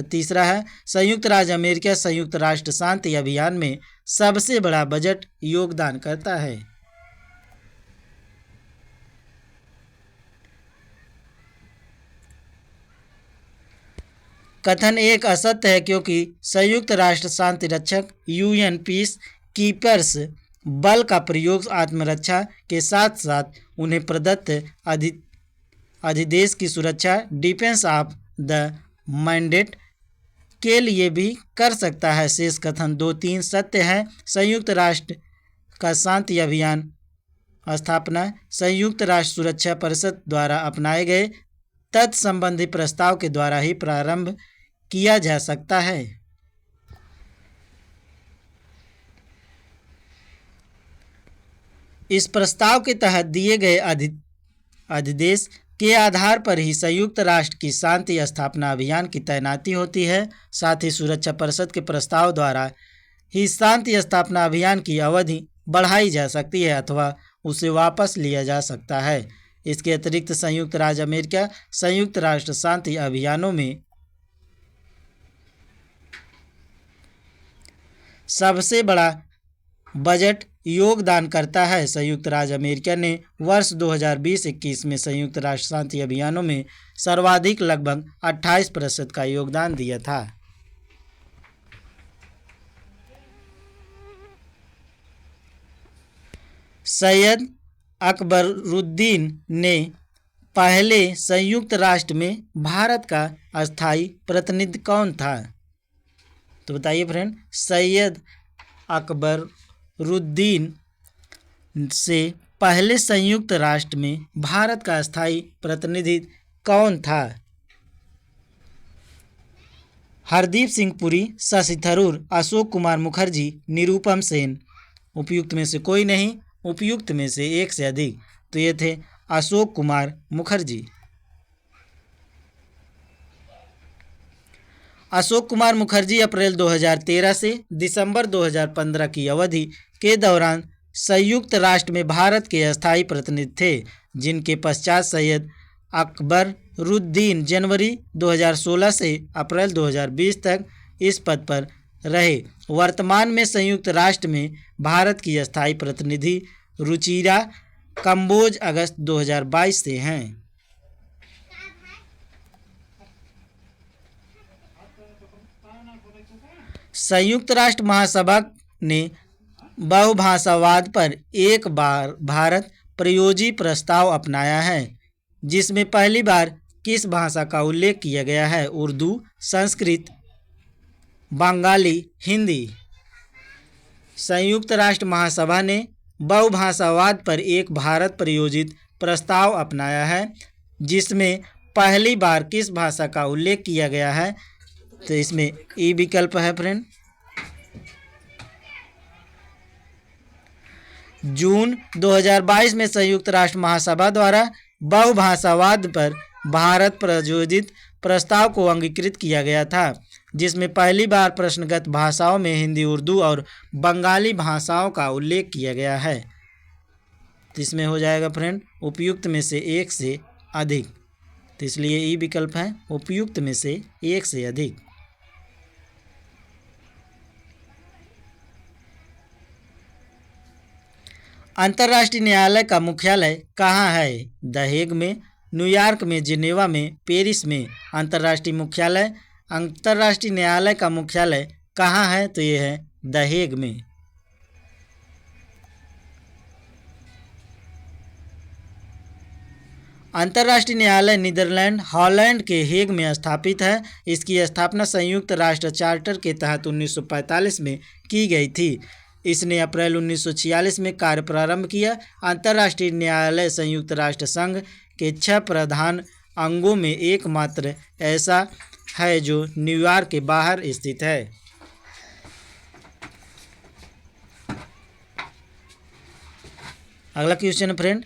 तीसरा है संयुक्त राज्य अमेरिका संयुक्त राष्ट्र शांति अभियान में सबसे बड़ा बजट योगदान करता है। कथन एक असत्य है क्योंकि संयुक्त राष्ट्र शांति रक्षक यूएन पीस कीपर्स बल का प्रयोग आत्मरक्षा के साथ साथ उन्हें प्रदत्त अधिदेश की सुरक्षा डिफेंस ऑफ द मैंडेट के लिए भी कर सकता है। शेष कथन 2-3 सत्य है। संयुक्त राष्ट्र का शांति अभियान स्थापना संयुक्त राष्ट्र सुरक्षा परिषद द्वारा अपनाए गए तत्संबंधी प्रस्ताव के द्वारा ही प्रारंभ किया जा सकता है। इस प्रस्ताव के तहत दिए गए अधिदेश के आधार पर ही संयुक्त राष्ट्र की शांति स्थापना अभियान की तैनाती होती है। साथ ही सुरक्षा परिषद के प्रस्ताव द्वारा ही शांति स्थापना अभियान की अवधि बढ़ाई जा सकती है अथवा उसे वापस लिया जा सकता है। इसके अतिरिक्त संयुक्त राज्य अमेरिका संयुक्त राष्ट्र शांति अभियानों में सबसे बड़ा बजट योगदान करता है। संयुक्त राज्य अमेरिका ने वर्ष 2020-21 में संयुक्त राष्ट्र शांति अभियानों में सर्वाधिक लगभग 28% का योगदान दिया था। सैयद अकबरुद्दीन ने पहले संयुक्त राष्ट्र में भारत का अस्थायी प्रतिनिधि कौन था? तो बताइए फ्रेंड, सैयद अकबरुद्दीन से पहले संयुक्त राष्ट्र में भारत का अस्थायी प्रतिनिधि कौन था? हरदीप सिंह पुरी, शशि थरूर, अशोक कुमार मुखर्जी, निरुपम सेन। उपयुक्त में से कोई नहीं, उपयुक्त में से एक से अधिक। तो ये थे अशोक कुमार मुखर्जी। अशोक कुमार मुखर्जी अप्रैल 2013 से दिसंबर 2015 की अवधि के दौरान संयुक्त राष्ट्र में भारत के अस्थायी प्रतिनिधि थे, जिनके पश्चात सैयद अकबरुद्दीन जनवरी 2016 से अप्रैल 2020 तक इस पद पर रहे। वर्तमान में संयुक्त राष्ट्र में भारत की अस्थायी प्रतिनिधि रुचिरा कंबोज अगस्त 2022 से हैं। संयुक्त राष्ट्र महासभा ने बहुभाषावाद पर एक बार भारत प्रयोजी प्रस्ताव अपनाया है, जिसमें पहली बार किस भाषा का उल्लेख किया गया है? उर्दू, संस्कृत, बंगाली, हिंदी। संयुक्त राष्ट्र महासभा ने बहुभाषावाद पर एक भारत प्रायोजित प्रस्ताव अपनाया है, जिसमें पहली बार किस भाषा का उल्लेख किया गया है? तो इसमें ई विकल्प है फ्रेंड। जून 2022 में संयुक्त राष्ट्र महासभा द्वारा बहुभाषावाद पर भारत प्रायोजित प्रस्ताव को अंगीकृत किया गया था, जिसमें पहली बार प्रश्नगत भाषाओं में हिंदी, उर्दू और बंगाली भाषाओं का उल्लेख किया गया है। तो इसमें हो जाएगा फ्रेंड उपयुक्त में से एक से अधिक। तो इसलिए ई विकल्प है उपयुक्त में से एक से अधिक। अंतर्राष्ट्रीय न्यायालय का मुख्यालय कहाँ है? द हेग में, न्यूयॉर्क में, जिनेवा में, पेरिस में। अंतर्राष्ट्रीय न्यायालय का मुख्यालय कहाँ है? तो ये है द हेग में। अंतर्राष्ट्रीय न्यायालय नीदरलैंड हॉलैंड के हेग में स्थापित है। इसकी स्थापना संयुक्त राष्ट्र चार्टर के तहत 1945 में की गई थी। इसने अप्रैल 1946 में कार्य प्रारंभ किया। अंतर्राष्ट्रीय न्यायालय संयुक्त राष्ट्र संघ के 6 प्रधान अंगों में एकमात्र ऐसा है जो न्यूयॉर्क के बाहर स्थित है। अगला क्वेश्चन है फ्रेंड,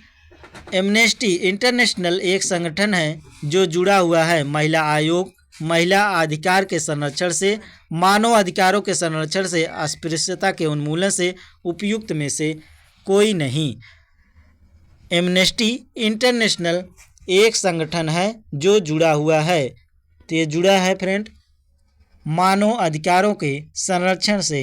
एमनेस्टी इंटरनेशनल एक संगठन है जो जुड़ा हुआ है महिला आयोग, महिला अधिकार के संरक्षण से, मानव अधिकारों के संरक्षण से, अस्पृश्यता के उन्मूलन से उपयुक्त में से कोई नहीं। एमनेस्टी इंटरनेशनल एक संगठन है जो जुड़ा हुआ है, तो ये जुड़ा है फ्रेंड मानव अधिकारों के संरक्षण से।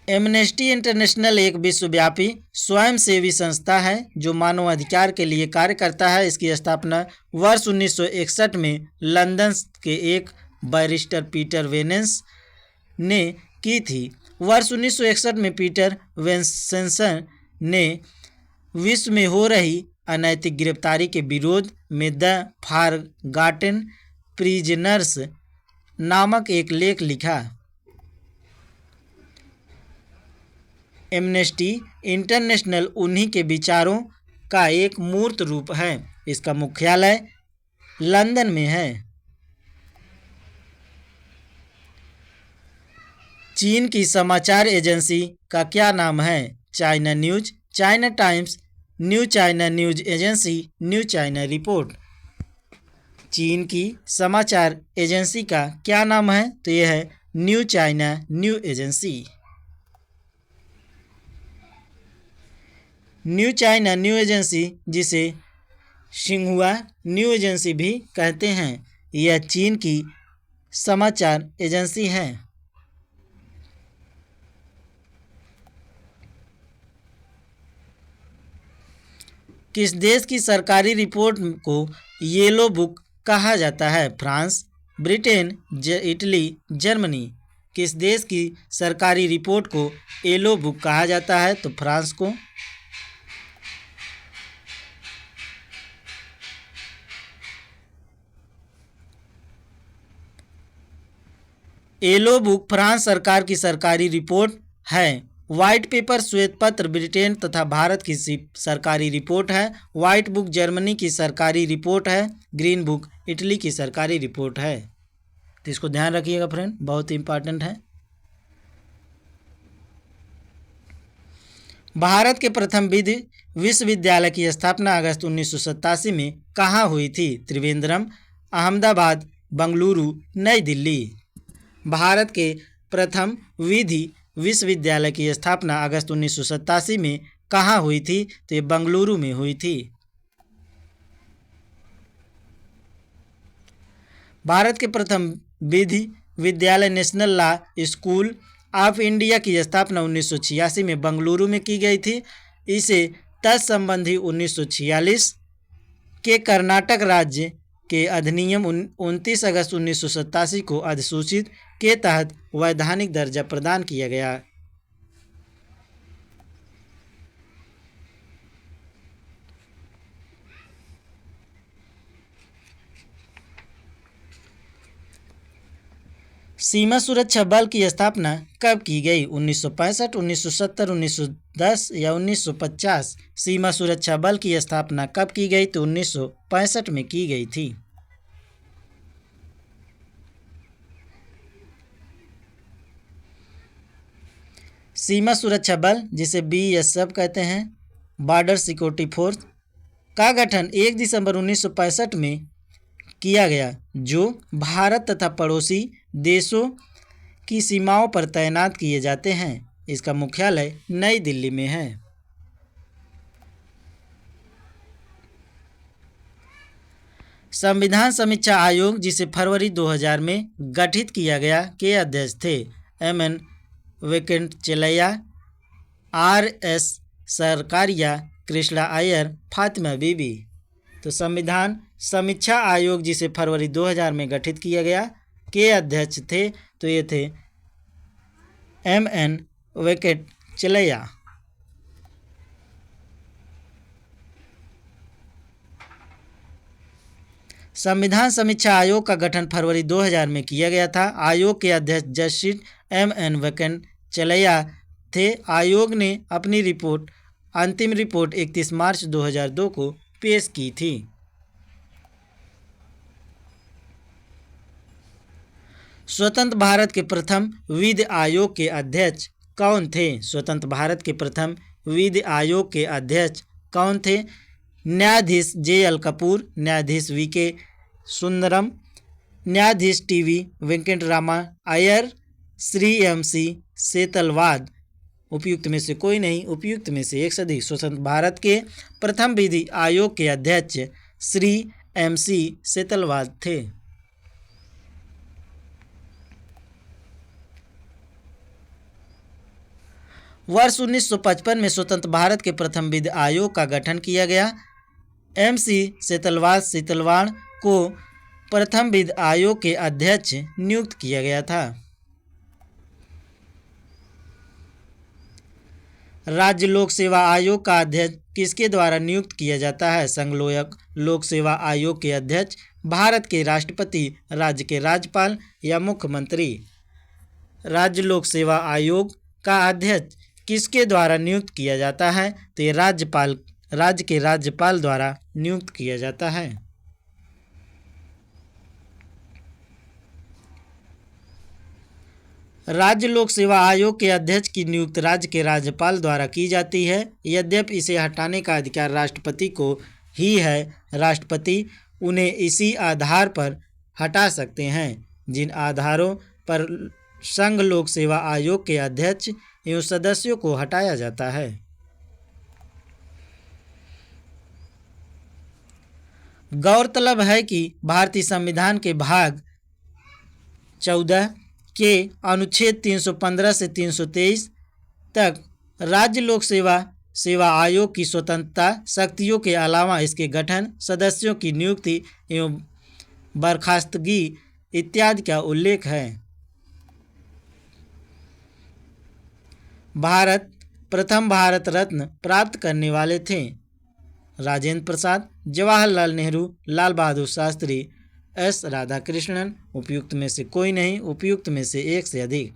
एमनेस्टी इंटरनेशनल एक विश्वव्यापी स्वयंसेवी संस्था है जो मानव अधिकार के लिए कार्य करता है। इसकी स्थापना वर्ष 1961 में लंदन के एक बैरिस्टर पीटर वेनेस ने की थी। वर्ष 1961 में पीटर वेन्सेंसन ने विश्व में हो रही अनैतिक गिरफ्तारी के विरोध में द फॉरगॉटन प्रिजनर्स नामक एक लेख लिखा। एमनेस्टी इंटरनेशनल उन्हीं के विचारों का एक मूर्त रूप है। इसका मुख्यालय लंदन में है। चीन की समाचार एजेंसी का क्या नाम है? China news, China times, new China news agency, new China report. चीन की समाचार एजेंसी का क्या नाम है? तो यह है new China new agency. New China new agency, जिसे सिंहुआ न्यू एजेंसी भी कहते हैं, यह चीन की समाचार एजेंसी है। किस देश की सरकारी रिपोर्ट को येलो बुक कहा जाता है? France, Britain, Italy, Germany. किस देश की सरकारी रिपोर्ट को येलो बुक कहा जाता है? तो फ्रांस को। येलो बुक फ्रांस सरकार की सरकारी रिपोर्ट है। व्हाइट पेपर श्वेत पत्र ब्रिटेन तथा भारत की सरकारी रिपोर्ट है। व्हाइट बुक जर्मनी की सरकारी रिपोर्ट है। ग्रीन बुक इटली की सरकारी रिपोर्ट है। तो इसको ध्यान रखिएगा फ्रेंड, बहुत इंपॉर्टेंट है। भारत के प्रथम विधि विश्वविद्यालय की स्थापना अगस्त 1987 में कहाँ हुई थी? त्रिवेंद्रम, अहमदाबाद, बंगलुरु, नई दिल्ली। भारत के प्रथम विधि विश्वविद्यालय की स्थापना अगस्त 1987 में कहाँ हुई थी? तो ये बंगलुरु में हुई थी। भारत के प्रथम विधि विद्यालय national law school of India की स्थापना 1986 में बंगलुरु में की गई थी। इसे तत्संबंधी 1946 के कर्नाटक राज्य के अधिनियम 29 अगस्त 1987 को अधिसूचित के तहत वैधानिक दर्जा प्रदान किया गया। सीमा सुरक्षा बल की स्थापना कब की गई? 1965, 1970, 1910 या 1950? सीमा सुरक्षा बल की स्थापना कब की गई? तो 1965 में की गई थी। सीमा सुरक्षा बल, जिसे BSF कहते हैं, बॉर्डर सिक्योरिटी फोर्स, का गठन 1 दिसंबर 1965 में किया गया, जो भारत तथा पड़ोसी देशों की सीमाओं पर तैनात किए जाते हैं। इसका मुख्यालय नई दिल्ली में है। संविधान समीक्षा आयोग, जिसे फरवरी 2000 में गठित किया गया, के अध्यक्ष थे MN वेंकटचलैया, RS सरकारिया, कृष्णा अय्यर, फातिमा बीबी। तो संविधान समीक्षा आयोग, जिसे फरवरी 2000 में गठित किया गया, के अध्यक्ष थे, तो ये थे MN वेंकटचलैया। संविधान समीक्षा आयोग का गठन फरवरी 2000 में किया गया था। आयोग के अध्यक्ष जस्टिस MN वेंकटचलैया थे। आयोग ने अपनी अंतिम रिपोर्ट 31 मार्च 2002 को पेश की थी। स्वतंत्र भारत के प्रथम विधि आयोग के अध्यक्ष कौन थे? स्वतंत्र भारत के प्रथम विधि आयोग के अध्यक्ष कौन थे? न्यायाधीश JL कपूर, न्यायाधीश VK सुंदरम, न्यायाधीश TV वेंकटरामा अय्यर, श्री MC सेतलवाद। उपयुक्त में से कोई नहीं, उपयुक्त में से एक सदी। स्वतंत्र भारत के प्रथम विधि आयोग के अध्यक्ष श्री MC सेतलवाद थे। वर्ष 1955 में स्वतंत्र भारत के प्रथम विधि आयोग का गठन किया गया। MC सेतलवाड़ को प्रथम विधि आयोग के अध्यक्ष नियुक्त किया गया था। राज्य लोक सेवा आयोग का अध्यक्ष किसके द्वारा नियुक्त किया जाता है? संघ लोक सेवा आयोग के अध्यक्ष भारत के राष्ट्रपति, राज्य के राज्यपाल या मुख्यमंत्री। राज्य लोक सेवा आयोग का अध्यक्ष किसके द्वारा नियुक्त किया जाता है? तो ये राज्य के राज्यपाल द्वारा नियुक्त किया जाता है। राज्य लोक सेवा आयोग के अध्यक्ष की नियुक्ति राज्य के राज्यपाल द्वारा की जाती है। यद्यपि इसे हटाने का अधिकार राष्ट्रपति को ही है। राष्ट्रपति उन्हें इसी आधार पर हटा सकते हैं जिन आधारों पर संघ लोक सेवा आयोग के अध्यक्ष एवं सदस्यों को हटाया जाता है। गौरतलब है कि भारतीय संविधान के भाग 14 के अनुच्छेद 315 से 323 तक राज्य लोक सेवा आयोग की स्वतंत्रता शक्तियों के अलावा इसके गठन, सदस्यों की नियुक्ति एवं बर्खास्तगी इत्यादि का उल्लेख है। प्रथम भारत रत्न प्राप्त करने वाले थे राजेंद्र प्रसाद, जवाहरलाल नेहरू, लाल बहादुर शास्त्री, S राधाकृष्णन। उपयुक्त में से कोई नहीं, उपयुक्त में से एक से अधिक।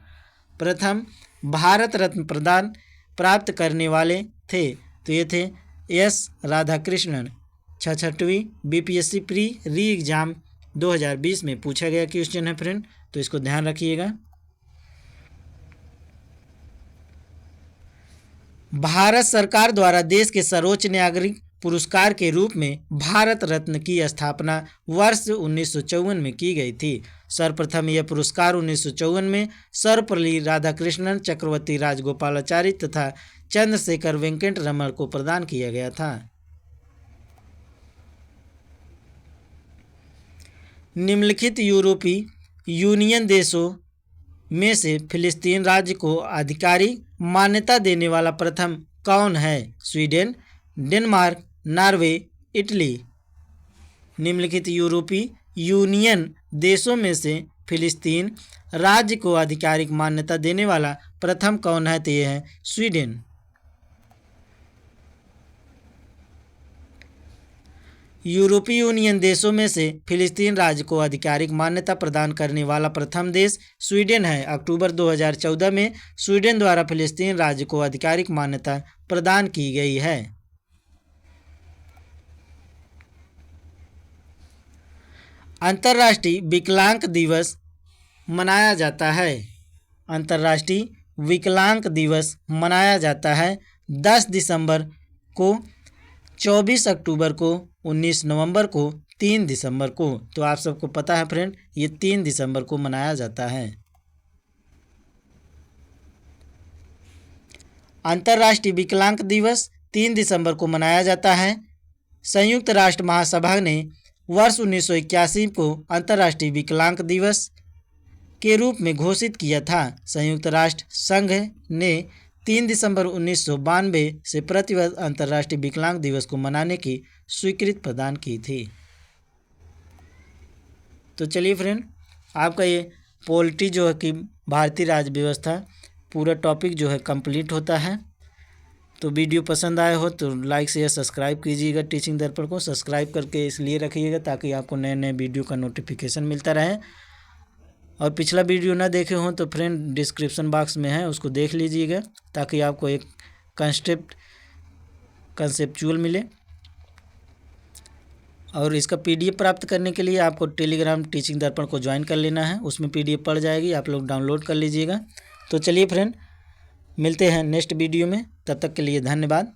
प्रथम भारत रत्न प्रदान प्राप्त करने वाले थे तो ये थे S राधाकृष्णन। 66वीं BPSC प्री री एग्ज़ाम 2020 में पूछा गया क्वेश्चन है फ्रेंड, तो इसको ध्यान रखिएगा। भारत सरकार द्वारा देश के सर्वोच्च नागरिक पुरस्कार के रूप में भारत रत्न की स्थापना वर्ष 1954 में की गई थी। सर्वप्रथम यह पुरस्कार 1954 में सर्वपल्ली राधाकृष्णन, चक्रवर्ती राजगोपालाचारी तथा चंद्रशेखर वेंकट रमण को प्रदान किया गया था। निम्नलिखित यूरोपीय यूनियन देशों में से फिलिस्तीन राज्य को आधिकारिक मान्यता देने वाला प्रथम कौन है? Sweden, Denmark, Norway, Italy. निम्नलिखित यूरोपीय यूनियन देशों में से फिलिस्तीन राज्य को आधिकारिक मान्यता देने वाला प्रथम कौन है? तो यह है स्वीडन। यूरोपीय यूनियन देशों में से फिलिस्तीन राज्य को आधिकारिक मान्यता प्रदान करने वाला प्रथम देश स्वीडन है। अक्टूबर 2014 में स्वीडन द्वारा फिलिस्तीन राज्य को आधिकारिक मान्यता प्रदान की गई है। अंतर्राष्ट्रीय विकलांग दिवस मनाया जाता है। अंतर्राष्ट्रीय विकलांग दिवस मनाया जाता है 10 दिसंबर को, 24 अक्टूबर को, 19 नवंबर को, 3 दिसंबर को। तो आप सबको पता है फ्रेंड, ये 3 दिसंबर को मनाया जाता है। अंतर्राष्ट्रीय विकलांग दिवस 3 दिसंबर को मनाया जाता है। संयुक्त राष्ट्र महासभा ने वर्ष 1981 को अंतर्राष्ट्रीय विकलांग दिवस के रूप में घोषित किया था। संयुक्त राष्ट्र संघ ने 3 दिसंबर 1992 से प्रतिवर्ष अंतर्राष्ट्रीय विकलांग दिवस को मनाने की स्वीकृति प्रदान की थी। तो चलिए फ्रेंड, आपका ये पॉलिटी जो है कि भारतीय राज्य व्यवस्था पूरा टॉपिक जो है कंप्लीट होता है। तो वीडियो पसंद आए हो तो लाइक शेयर सब्सक्राइब कीजिएगा। टीचिंग दर्पण को सब्सक्राइब करके इसलिए रखिएगा ताकि आपको नए नए वीडियो का नोटिफिकेशन मिलता रहे। और पिछला वीडियो ना देखे हों तो फ्रेंड डिस्क्रिप्शन बॉक्स में है, उसको देख लीजिएगा ताकि आपको एक कंसेप्चुअल मिले। और इसका पीडीएफ प्राप्त करने के लिए आपको टेलीग्राम टीचिंग दर्पण को ज्वाइन कर लेना है, उसमें पीडीएफ पड़ जाएगी, आप लोग डाउनलोड कर लीजिएगा। तो चलिए फ्रेंड, मिलते हैं नेक्स्ट वीडियो में, तब तक के लिए धन्यवाद।